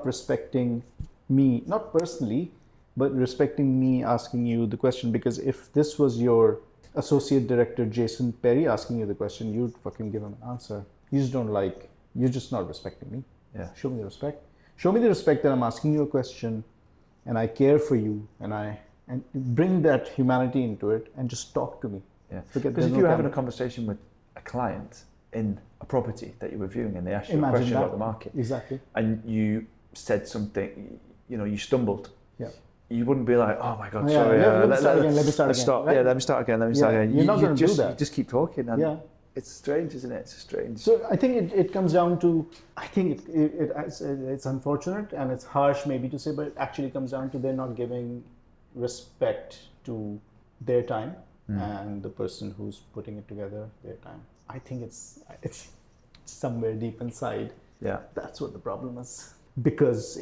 respecting me, not personally, but respecting me asking you the question, because if this was your associate director, Jason Perry, asking you the question, you'd fucking give him an answer. You're just not respecting me. Yeah. Show me the respect. Show me the respect that I'm asking you a question and I care for you and bring that humanity into it and just talk to me. Yeah. Because if you're having a conversation with a client in a property that you're reviewing and they ask you a question about the market. Exactly. And you said something, you stumbled. Yeah. You wouldn't be like, oh my God, sorry. Let me start again. Right? Yeah, let me start again. You're not going to do that. You just keep talking. And it's strange, isn't it? It's strange. So I think it comes down to, I think it's unfortunate and it's harsh maybe to say, but it actually comes down to they're not giving respect to their time and the person who's putting it together, their time. I think it's somewhere deep inside. Yeah. That's what the problem is. Because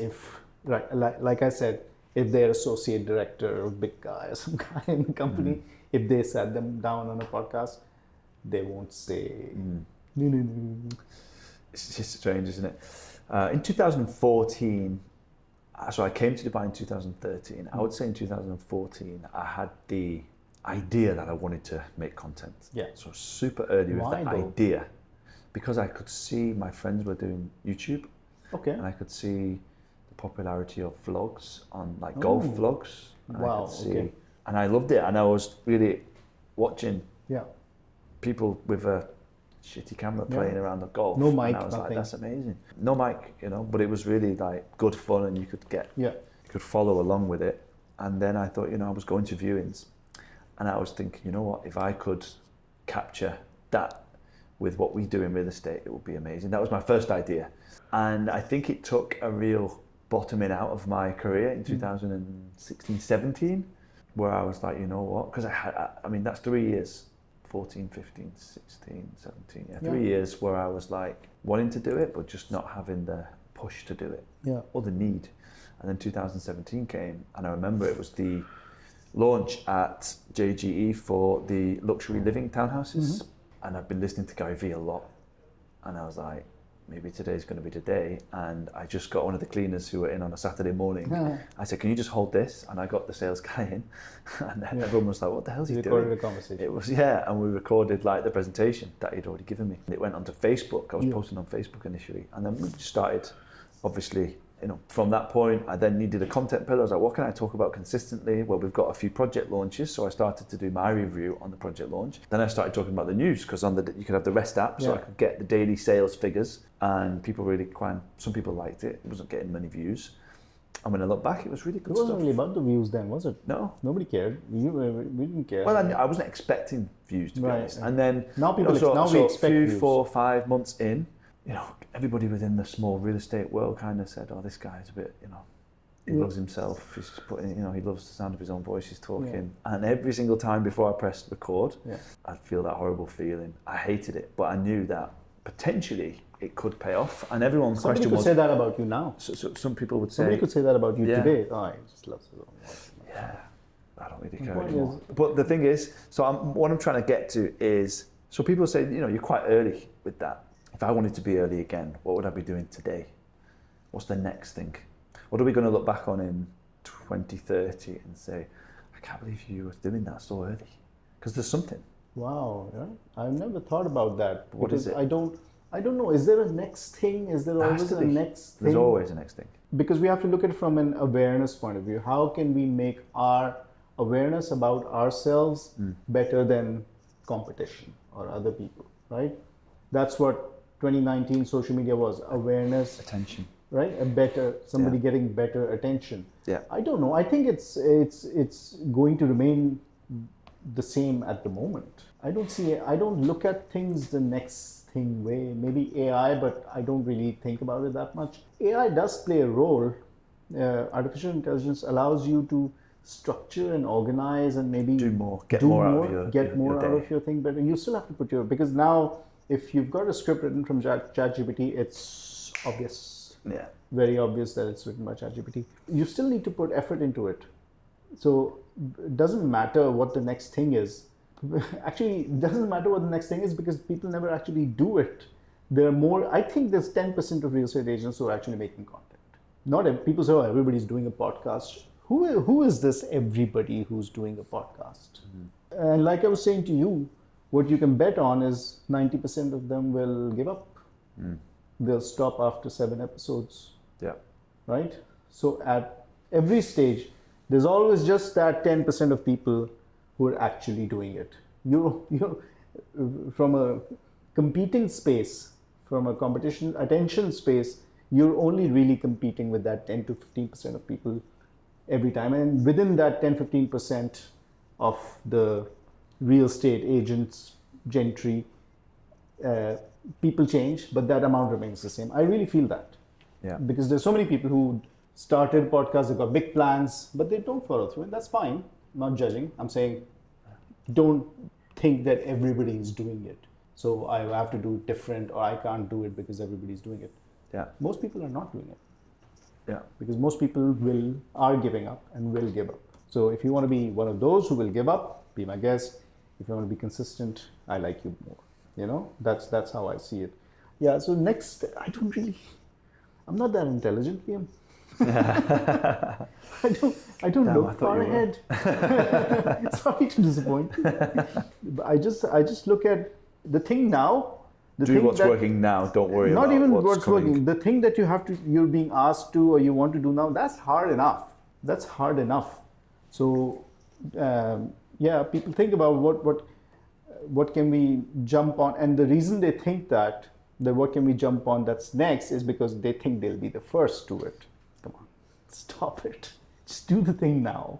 like I said, if their associate director or big guy or some guy in the company, if they sat them down on a podcast, they won't say, no. It's just strange, isn't it? In 2014, so I came to Dubai in 2013. I would say in 2014, I had the idea that I wanted to make content. Yeah. So super early with that idea. Because I could see my friends were doing YouTube. Okay. And I could see the popularity of vlogs on golf vlogs. Wow. Okay. And I loved it. And I was really watching people with a shitty camera playing around the golf. No mic, and I was nothing. like, that's amazing. No mic, but it was really good fun and you could follow along with it. And then I thought, I was going to viewings and I was thinking, you know what, if I could capture that with what we do in real estate, it would be amazing. That was my first idea. And I think it took a real bottoming out of my career in 2016, 17, where I was like, you know what, because that's 3 years. 14, 15, 16, 17, 3 years where I was like wanting to do it, but just not having the push to do it or the need. And then 2017 came, and I remember it was the launch at JGE for the luxury living townhouses. And I've been listening to Gary Vee a lot. and I was like, maybe today's going to be the day. And I just got one of the cleaners who were in on a Saturday morning. I said, can you just hold this? And I got the sales guy in, and then everyone was like, what the hell is he doing? Recorded a conversation. It was, and we recorded like the presentation that he'd already given me. It went onto Facebook. I was posting on Facebook initially, and then we started, obviously, from that point, I then needed a content pillar. I was like, what can I talk about consistently? Well, we've got a few project launches, so I started to do my review on the project launch. Then I started talking about the news, because you could have the REST app, so I could get the daily sales figures, and some people liked it. It wasn't getting many views. And when I look back, it was really good stuff. It wasn't really about the views then, was it? No. Nobody cared. We didn't care. Well, I wasn't expecting views, to be honest. And then now we expect views. 4 or 5 months in, everybody within the small real estate world kind of said, oh, this guy's a bit, he loves himself. He's putting, he loves the sound of his own voice. He's talking. And every single time before I pressed record, I'd feel that horrible feeling. I hated it, but I knew that potentially it could pay off. And everyone's question was... Somebody could say that about you now. So some people would say... Somebody could say that about you today. Oh, he just loves his own voice. Yeah, I don't really care anymore. But the thing is, what I'm trying to get to is, so people say, you're quite early with that. If I wanted to be early again, what would I be doing today? What's the next thing? What are we going to look back on in 2030 and say, I can't believe you were doing that so early? Because there's something. Wow, I've never thought about that. What is it? I don't know. Is there a next thing? Is there always a next thing? There's always a next thing. Because we have to look at it from an awareness point of view. How can we make our awareness about ourselves better than competition or other people, right? That's what 2019 social media was, awareness. Attention. Right? Somebody getting better attention. Yeah. I don't know. I think it's going to remain the same at the moment. I don't look at things the next thing way. Maybe AI, but I don't really think about it that much. AI does play a role. Artificial intelligence allows you to structure and organize and maybe do more, get more out of your thing. But you still have to put because now if you've got a script written from ChatGPT, it's obvious. Yeah. Very obvious that it's written by ChatGPT. You still need to put effort into it. So it doesn't matter what the next thing is. Actually, it doesn't matter what the next thing is because people never actually do it. I think there's 10% of real estate agents who are actually making content. People say, oh, everybody's doing a podcast. Who is this everybody who's doing a podcast? Mm-hmm. And like I was saying to you, what you can bet on is 90% of them will give up. They'll stop after 7 episodes. Yeah. Right? So at every stage, there's always just that 10% of people who are actually doing it. From a competing space, from a competition attention space, you're only really competing with that 10 to 15% of people every time. And within that 10-15% of the real estate agents, gentry, people change, but that amount remains the same. I really feel that. Yeah. Because there's so many people who started podcasts, they've got big plans, but they don't follow through. And that's fine. I'm not judging. I'm saying don't think that everybody is doing it. So I have to do it different or I can't do it because everybody's doing it. Yeah. Most people are not doing it. Yeah. Because most people are giving up and will give up. So if you want to be one of those who will give up, be my guest. If you want to be consistent, I like you more. That's how I see it. Yeah, so next, I'm not that intelligent, Liam. I don't look far ahead. Sorry to disappoint you. But I just look at the thing now. Do what's working now, don't worry about what's coming. Not even what's working. The thing that you're being asked to or you want to do now, that's hard enough. So, people think about what can we jump on, and the reason they think that what can we jump on that's next is because they think they'll be the first to it. Come on, stop it. Just do the thing now.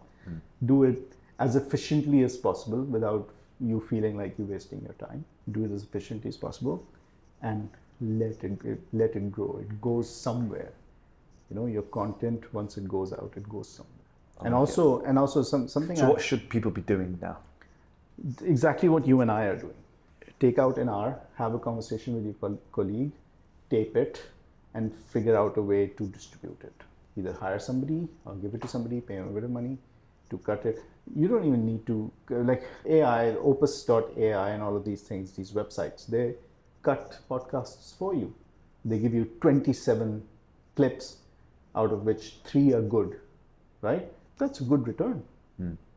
Do it as efficiently as possible without you feeling like you're wasting your time. Do it as efficiently as possible and let it grow. It goes somewhere. Your content, once it goes out, it goes somewhere. And also something. So what should people be doing now? Exactly what you and I are doing. Take out an hour, have a conversation with your colleague, tape it, and figure out a way to distribute it. Either hire somebody or give it to somebody, pay them a bit of money to cut it. You don't even need to, like AI, opus.ai and all of these things, these websites, cut podcasts for you. They give you 27 clips, out of which 3 are good, right? That's a good return.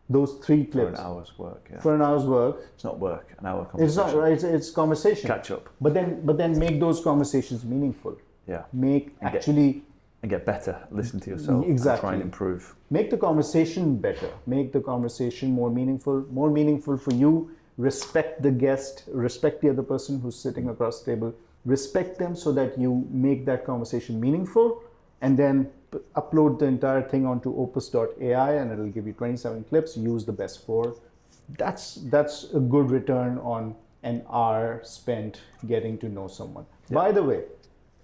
Those 3 clips. For an hour's work, yeah. For an hour's work. It's not work, an hour conversation. It's not, right? It's conversation. Catch up. But then make those conversations meaningful. Yeah. And get better. Listen to yourself. Exactly. And try and improve. Make the conversation better. Make the conversation more meaningful for you. Respect the guest. Respect the other person who's sitting across the table. Respect them so that you make that conversation meaningful, and then upload the entire thing onto opus.ai, and it'll give you 27 clips. Use the best 4. That's a good return on an hour spent getting to know someone. Yeah. By the way,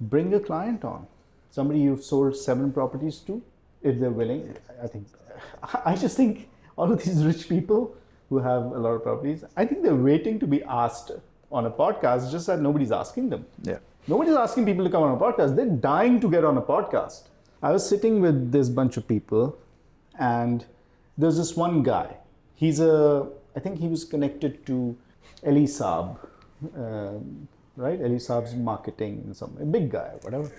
bring a client on. Somebody you've sold 7 properties to, if they're willing. I just think all of these rich people who have a lot of properties, I think they're waiting to be asked on a podcast, just that nobody's asking them. Yeah. Nobody's asking people to come on a podcast. They're dying to get on a podcast. I was sitting with this bunch of people, and there's this one guy. I think he was connected to Asad, right? Asad's marketing, a big guy, whatever.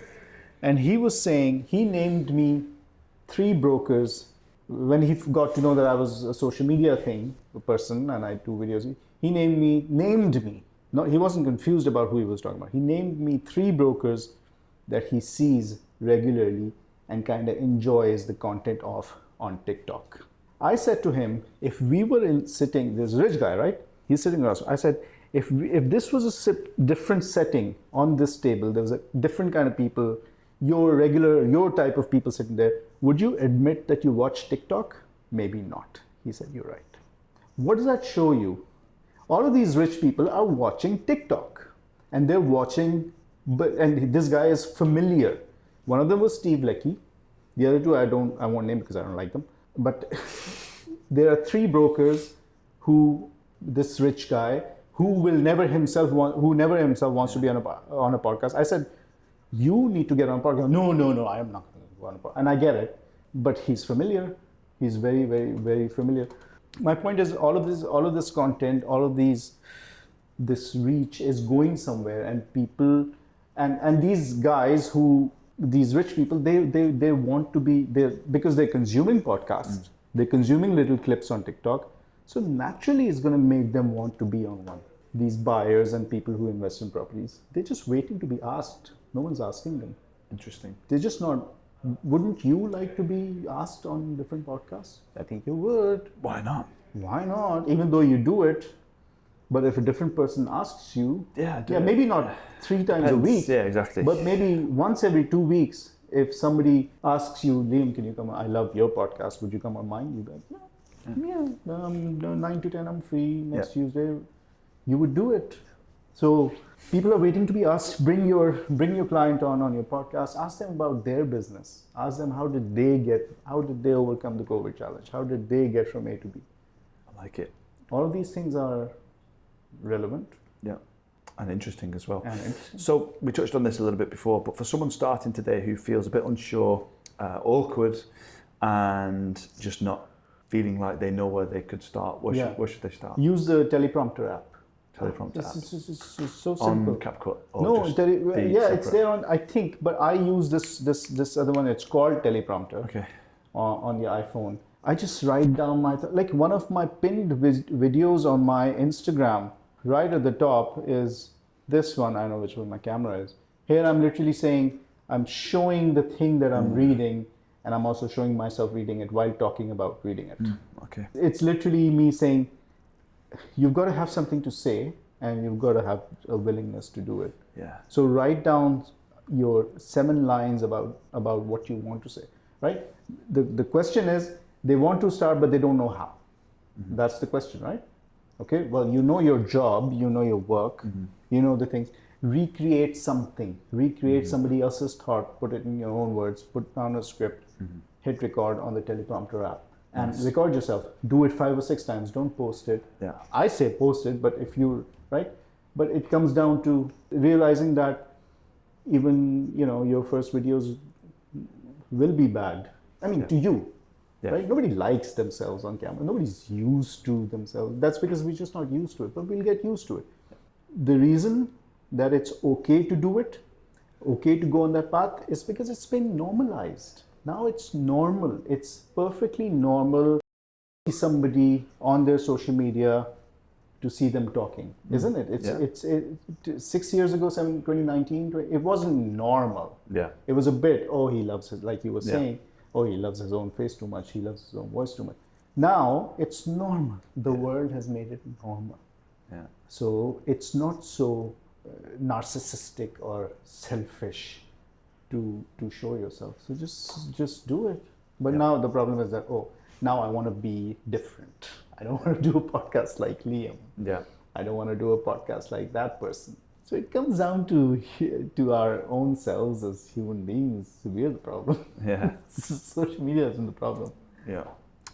And he was saying, he named me 3 brokers. When he got to know that I was a social media person, and I do videos, he named me. No, he wasn't confused about who he was talking about. He named me 3 brokers that he sees regularly and kind of enjoys the content of on TikTok. I said to him, if we were sitting, this rich guy, right? He's sitting across. I said, if this was a different setting on this table, there was a different kind of people, your type of people sitting there, would you admit that you watch TikTok? Maybe not. He said, you're right. What does that show you? All of these rich people are watching TikTok, and they're watching, and this guy is familiar. One of them was Steve Leckie. The other 2 I won't name because I don't like them. But there are 3 brokers this rich guy who never himself wants to be on a podcast. I said, you need to get on a podcast. No, I am not going to go on a podcast. And I get it, but he's familiar. He's very, very, very familiar. My point is, all of this content, this reach is going somewhere, and people, and these guys these rich people, they want to be there because they're consuming podcasts, they're consuming little clips on TikTok. So naturally, it's going to make them want to be on one. These buyers and people who invest in properties, they're just waiting to be asked. No one's asking them. Interesting. They're just not. Wouldn't you like to be asked on different podcasts? I think you would. Why not? Why not? Even though you do it, but if a different person asks you, maybe not 3 times a week. Yeah, exactly. But maybe once every 2 weeks, if somebody asks you, Liam, can you come on? I love your podcast. Would you come on mine? You go, 9 to 10, I'm free next Tuesday. You would do it. So people are waiting to be asked. Bring your client on your podcast. Ask them about their business. Ask them how did they overcome the COVID challenge? How did they get from A to B? I like it. All of these things are relevant. Yeah, and interesting as well. So we touched on this a little bit before, but for someone starting today who feels a bit unsure, awkward, and just not feeling like they know where they could start, where should they start? Use the teleprompter app. It's so simple. On CapCut? It's there on, I think, but I use this other one. It's called teleprompter. Okay. On the iPhone. I just write down like one of my pinned videos on my Instagram, right at the top is this one. I know which one my camera is. Here I'm literally saying, I'm showing the thing that I'm reading, and I'm also showing myself reading it while talking about reading it. Okay. It's literally me saying, you've got to have something to say, and you've got to have a willingness to do it. Yeah. So write down your 7 lines about what you want to say, right? The question is, they want to start, but they don't know how. That's the question, right? Okay, well, you know your job, you know your work, you know the things. Recreate something. Recreate somebody else's thought, put it in your own words, put down a script, hit record on the teleprompter app, and record yourself. Do it 5 or 6 times. Don't post it. Yeah. I say post it, but if you, right? But it comes down to realizing that even, your first videos will be bad. I mean, to you. Yeah. Right? Nobody likes themselves on camera. Nobody's used to themselves. That's because we're just not used to it, but we'll get used to it. The reason that it's okay to do it, okay to go on that path, is because it's been normalized. Now it's normal. It's perfectly normal to see somebody on their social media, to see them talking, isn't it? It's 6 years ago, 2019, it wasn't normal. Yeah. It was a bit, oh, he loves it, like you were saying, oh, he loves his own face too much, he loves his own voice too much. Now it's normal. The world has made it normal. Yeah. So it's not so narcissistic or selfish to show yourself. So just do it. But now the problem is that, oh, now I want to be different. I don't want to do a podcast like Liam. Yeah. I don't want to do a podcast like that person. So it comes down to our own selves as human beings. We're the problem. Yeah. Social media isn't the problem. Yeah.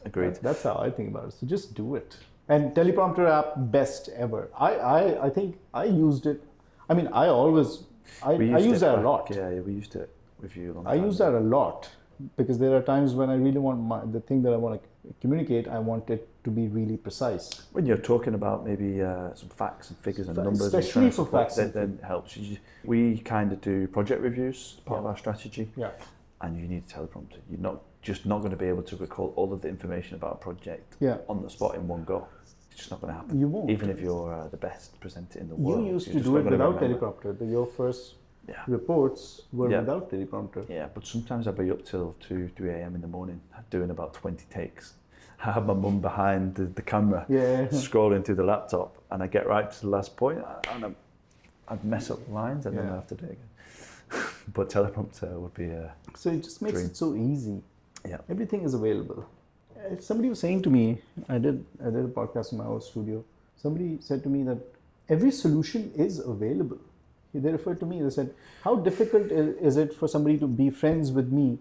Agreed. That's how I think about it. So just do it. And teleprompter app, best ever. I think I used it. I mean, I use that a lot. Yeah, we used it with you a long I time use ago. that a lot because there are times when I really want the thing that I want to communicate, I want it to be really precise. When you're talking about maybe some facts and figures and numbers, especially for facts, then it helps. We kind of do project reviews, part of our strategy. Yeah. And you need a teleprompter. You're not going to be able to recall all of the information about a project on the spot in one go. It's just not going to happen. You won't. Even if you're the best presenter in the world. You used to do it without teleprompter. Your first reports were without teleprompter. Yeah, but sometimes I'd be up till 2, 3 a.m. in the morning doing about 20 takes. I have my mum behind the camera scrolling through the laptop, and I get right to the last point and I'd mess up lines and then I have to do it again. But teleprompter would be a So it just makes it so easy. Yeah. Everything is available. Somebody was saying to me, I did a podcast in my own studio. Somebody said to me that every solution is available. They referred to me, they said, how difficult is it for somebody to be friends with me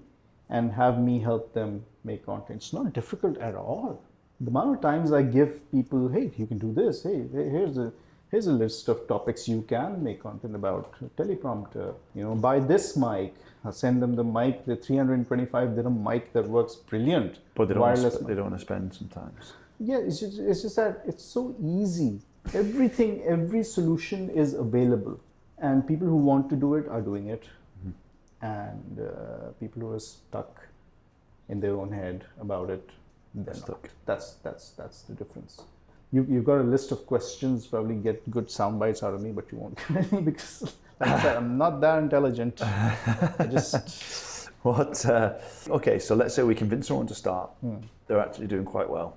and have me help them make content? It's not difficult at all. The amount of times I give people, hey, you can do this. Hey, here's a list of topics you can make content about. Teleprompter, buy this mic. I'll send them the mic, the 325 dirham mic that works brilliant. But they don't want to spend sometimes. Yeah, it's just that it's so easy. Every solution is available. And people who want to do it are doing it. Mm-hmm. And people who are stuck in their own head about it, they're stuck. That's the difference. You've got a list of questions, probably get good sound bites out of me, but you won't get any because, like I said, I'm not that intelligent. I just... Okay, so let's say we convince someone to start. They're actually doing quite well.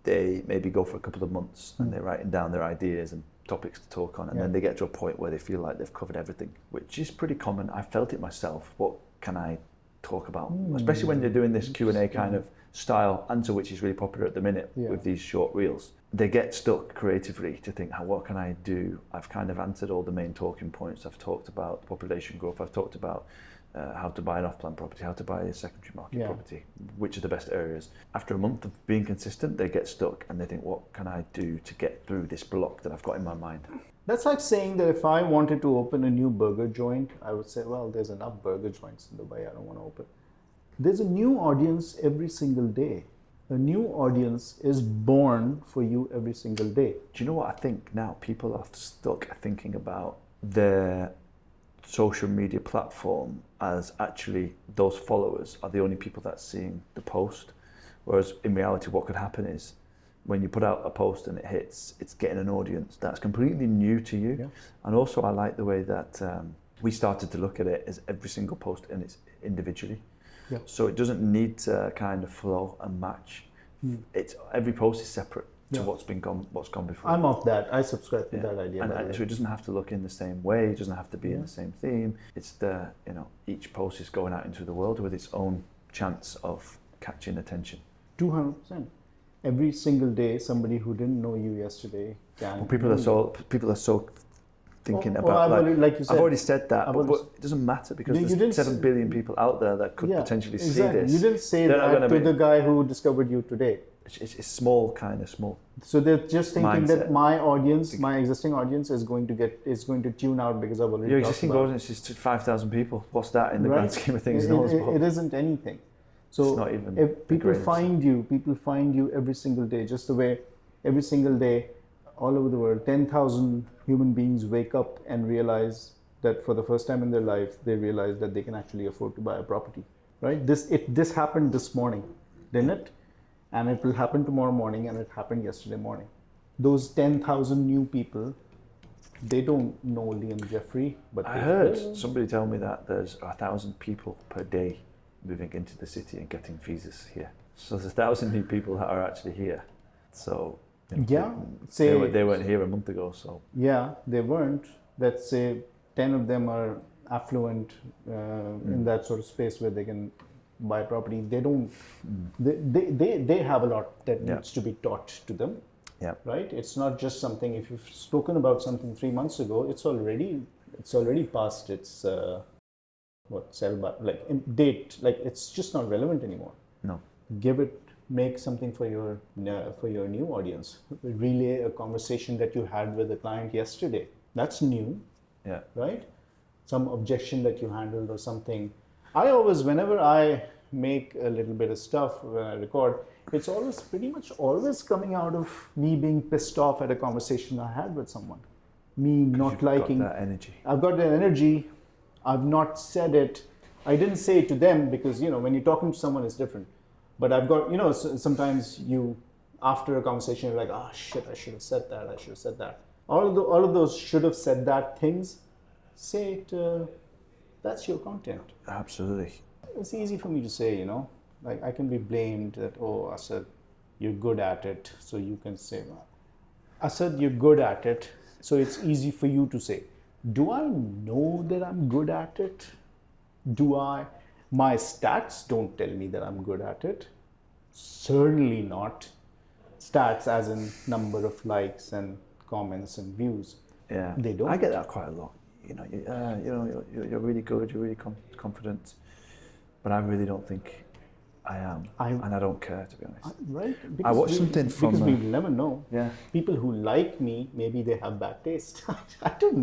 They maybe go for a couple of months and they're writing down their ideas and topics to talk on, and then they get to a point where they feel like they've covered everything, which is pretty common. I felt it myself. What can I talk about? Especially when you're doing this Q&A kind of style answer, which is really popular at the minute with these short reels. They get stuck creatively to think, what can I do? I've kind of answered all the main talking points. I've talked about population growth. I've talked about how to buy an off-plan property, how to buy a secondary market property, which are the best areas. After a month of being consistent, they get stuck and they think, what can I do to get through this block that I've got in my mind? That's like saying that if I wanted to open a new burger joint, I would say, well, there's enough burger joints in Dubai, I don't want to open. There's a new audience every single day. A new audience is born for you every single day. Do you know what I think now? People are stuck thinking about their social media platform as actually those followers are the only people that's seeing the post. Whereas in reality, what could happen is when you put out a post and it hits, it's getting an audience that's completely new to you. Yeah. And also I like the way that we started to look at it as every single post and it's individually. Yeah. So it doesn't need to kind of flow and match. It's every post is separate to what's gone before. I'm of that. I subscribe to that idea. And so it doesn't have to look in the same way. It doesn't have to be in the same theme. It's each post is going out into the world with its own chance of catching attention. 200%. Every single day, somebody who didn't know you yesterday can. Well, people are so thinking about like you said, I've already said that, but it doesn't matter because there's 7 billion people out there that could potentially see this. You didn't say that to the guy who discovered you today. It's small. So they're just thinking that my audience, my existing audience, is going to tune out because I've already. Your existing audience is 5,000 people. What's that in the grand scheme of things? It isn't anything. So it's not even if people find you every single day, just the way every single day all over the world, 10,000 human beings wake up and realize that for the first time in their life, they realize that they can actually afford to buy a property, right? This happened this morning, didn't it? And it will happen tomorrow morning, and it happened yesterday morning. Those 10,000 new people, they don't know Liam Jeffrey, but I they heard will. somebody tell me that there's 1,000 people per day moving into the city and getting visas here. So there's 1,000 new people that are actually here. So Yeah, they weren't here a month ago. So yeah, they weren't. Let's say 10 of them are affluent in that sort of space where they can buy property. They don't. They have a lot that needs to be taught to them. yeah, Right? It's not just something. If you've spoken about something 3 months ago, it's already past its sell by like date. Like it's just not relevant anymore. no, Make something for your new audience. Relay a conversation that you had with a client yesterday. That's new, yeah, right? Some objection that you handled or something. I always, whenever I make a little bit of stuff when I record, it's always pretty much always coming out of me being pissed off at a conversation I had with someone. Me not you've liking got that energy. I've got the energy. I've not said it. I didn't say it to them because, when you're talking to someone, it's different. But I've got, sometimes you, after a conversation, you're like, oh shit, I should have said that. I should have said that. All of those should have said that things, say it, that's your content. Absolutely. It's easy for me to say, like I can be blamed that, oh, Asad, you're good at it. So you can say, Asad, you're good at it. So it's easy for you to say. Do I know that I'm good at it? My stats don't tell me that I'm good at it. Certainly not. Stats as in number of likes and comments and views. Yeah, They don't. I get that quite a lot. You're really good. You're really confident, but I really don't think I am, and I don't care, to be honest. Right? I watched something from. Because we'll never know. Yeah. People who like me, maybe they have bad taste. I don't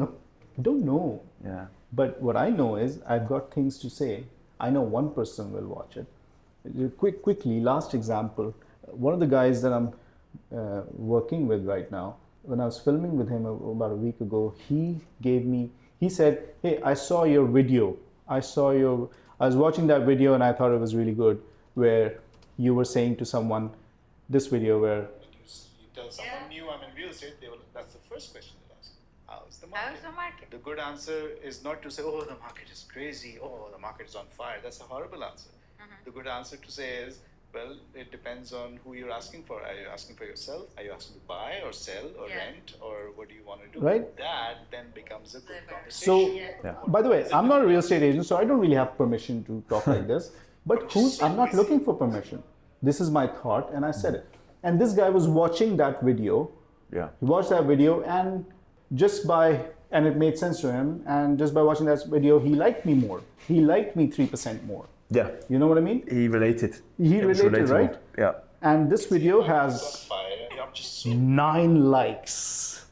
know. Yeah. But what I know is I've got things to say. I know one person will watch it. Quickly, last example. One of the guys that I'm working with right now, when I was filming with him about a week ago, he said, hey, I saw your video. I was watching that video and I thought it was really good, where you were saying to someone, this video where you tell someone new I'm in real estate, that's the first question they ask. How's the market? The good answer is not to say, oh, the market is crazy, oh, the market is on fire. That's a horrible answer. The good answer to say is, well, it depends on who you're asking for. Are you asking for yourself? Are you asking to buy or sell or rent, or what do you want to do? Right. That then becomes a good conversation. So, by the way, I'm not a real estate agent, so I don't really have permission to talk like this. But I'm not looking for permission. This is my thought, and I said it. And this guy was watching that video. Yeah. He watched that video, and it made sense to him. And just by watching that video, he liked me more. He liked me 3% more. Yeah. You know what I mean? He related. He related, right? Yeah. And this video has 9 likes.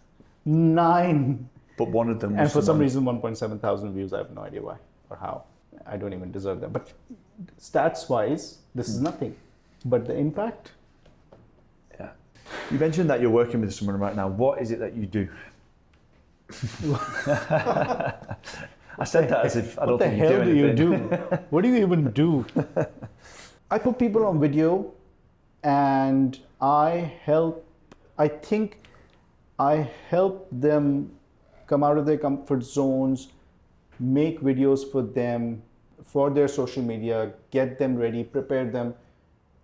9. But one of them was And for some reason, 1.7 thousand views. I have no idea why or how. I don't even deserve that. But stats-wise, this is nothing. But the impact? Yeah. You mentioned that you're working with someone right now. What is it that you do? I said that as if I don't think you do anything. What the hell do you do? What do you even do? I put people on video and I help them come out of their comfort zones, make videos for them, for their social media, get them ready, prepare them,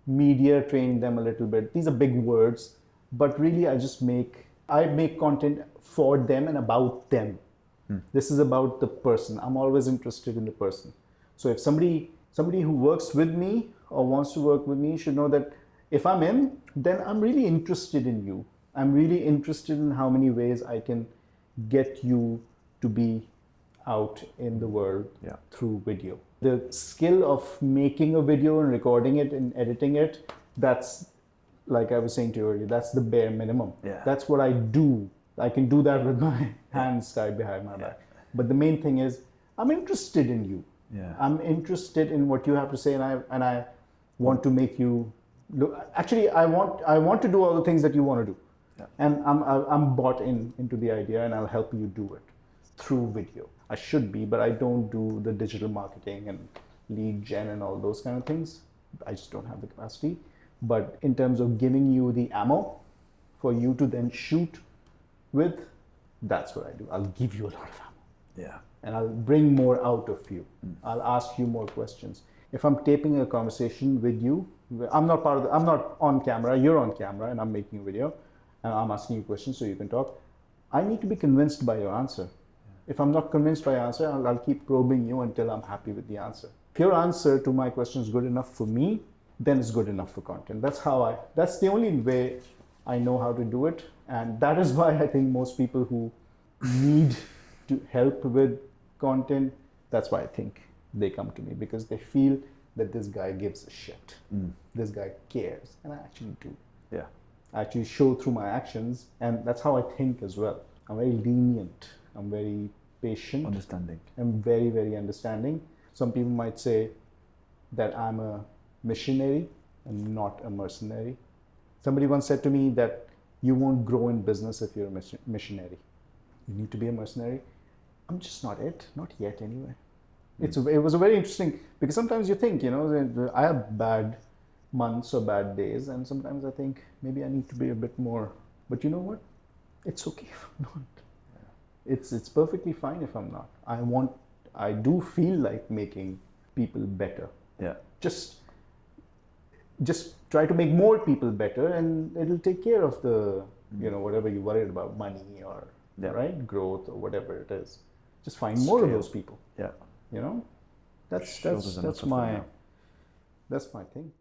media train them a little bit. These are big words, but really I make content for them and about them. This is about the person. I'm always interested in the person. So if somebody who works with me or wants to work with me should know that if I'm in, then I'm really interested in you. I'm really interested in how many ways I can get you to be out in the world through video. The skill of making a video and recording it and editing it, that's, like I was saying to you earlier, that's the bare minimum. Yeah. That's what I do. I can do that with my hands tied behind my back. But the main thing is, I'm interested in you. Yeah. I'm interested in what you have to say, and I want to make you look. Actually, I want to do all the things that you want to do. And I'm bought into the idea, and I'll help you do it through video. I should be, but I don't do the digital marketing and lead gen and all those kind of things. I just don't have the capacity. But in terms of giving you the ammo for you to then shoot with, that's what I do. I'll give you a lot of ammo. Yeah. And I'll bring more out of you. I'll ask you more questions. If I'm taping a conversation with you, I'm not on camera, you're on camera, and I'm making a video, and I'm asking you questions so you can talk. I need to be convinced by your answer. If I'm not convinced by your answer, I'll keep probing you until I'm happy with the answer. If your answer to my question is good enough for me, then it's good enough for content. That's the only way I know how to do it. And that is why I think most people who need to help with content, that's why I think they come to me, because they feel that this guy gives a shit. This guy cares. And I actually do. Yeah. I actually show through my actions, and that's how I think as well. I'm very lenient. I'm very patient. Understanding. I'm very, very understanding. Some people might say that I'm a missionary and not a mercenary. Somebody once said to me that you won't grow in business if you're a missionary. You need to be a mercenary. I'm just not yet anyway. It was a very interesting, because sometimes you think, I have bad months or bad days, and sometimes I think maybe I need to be a bit more, but you know what? It's okay if I'm not. It's perfectly fine if I'm not. I do feel like making people better. Yeah. Just try to make more people better, and it'll take care of the, whatever you're worried about, money or right, growth or whatever it is. Just find more of those people. Yeah. That's my thing.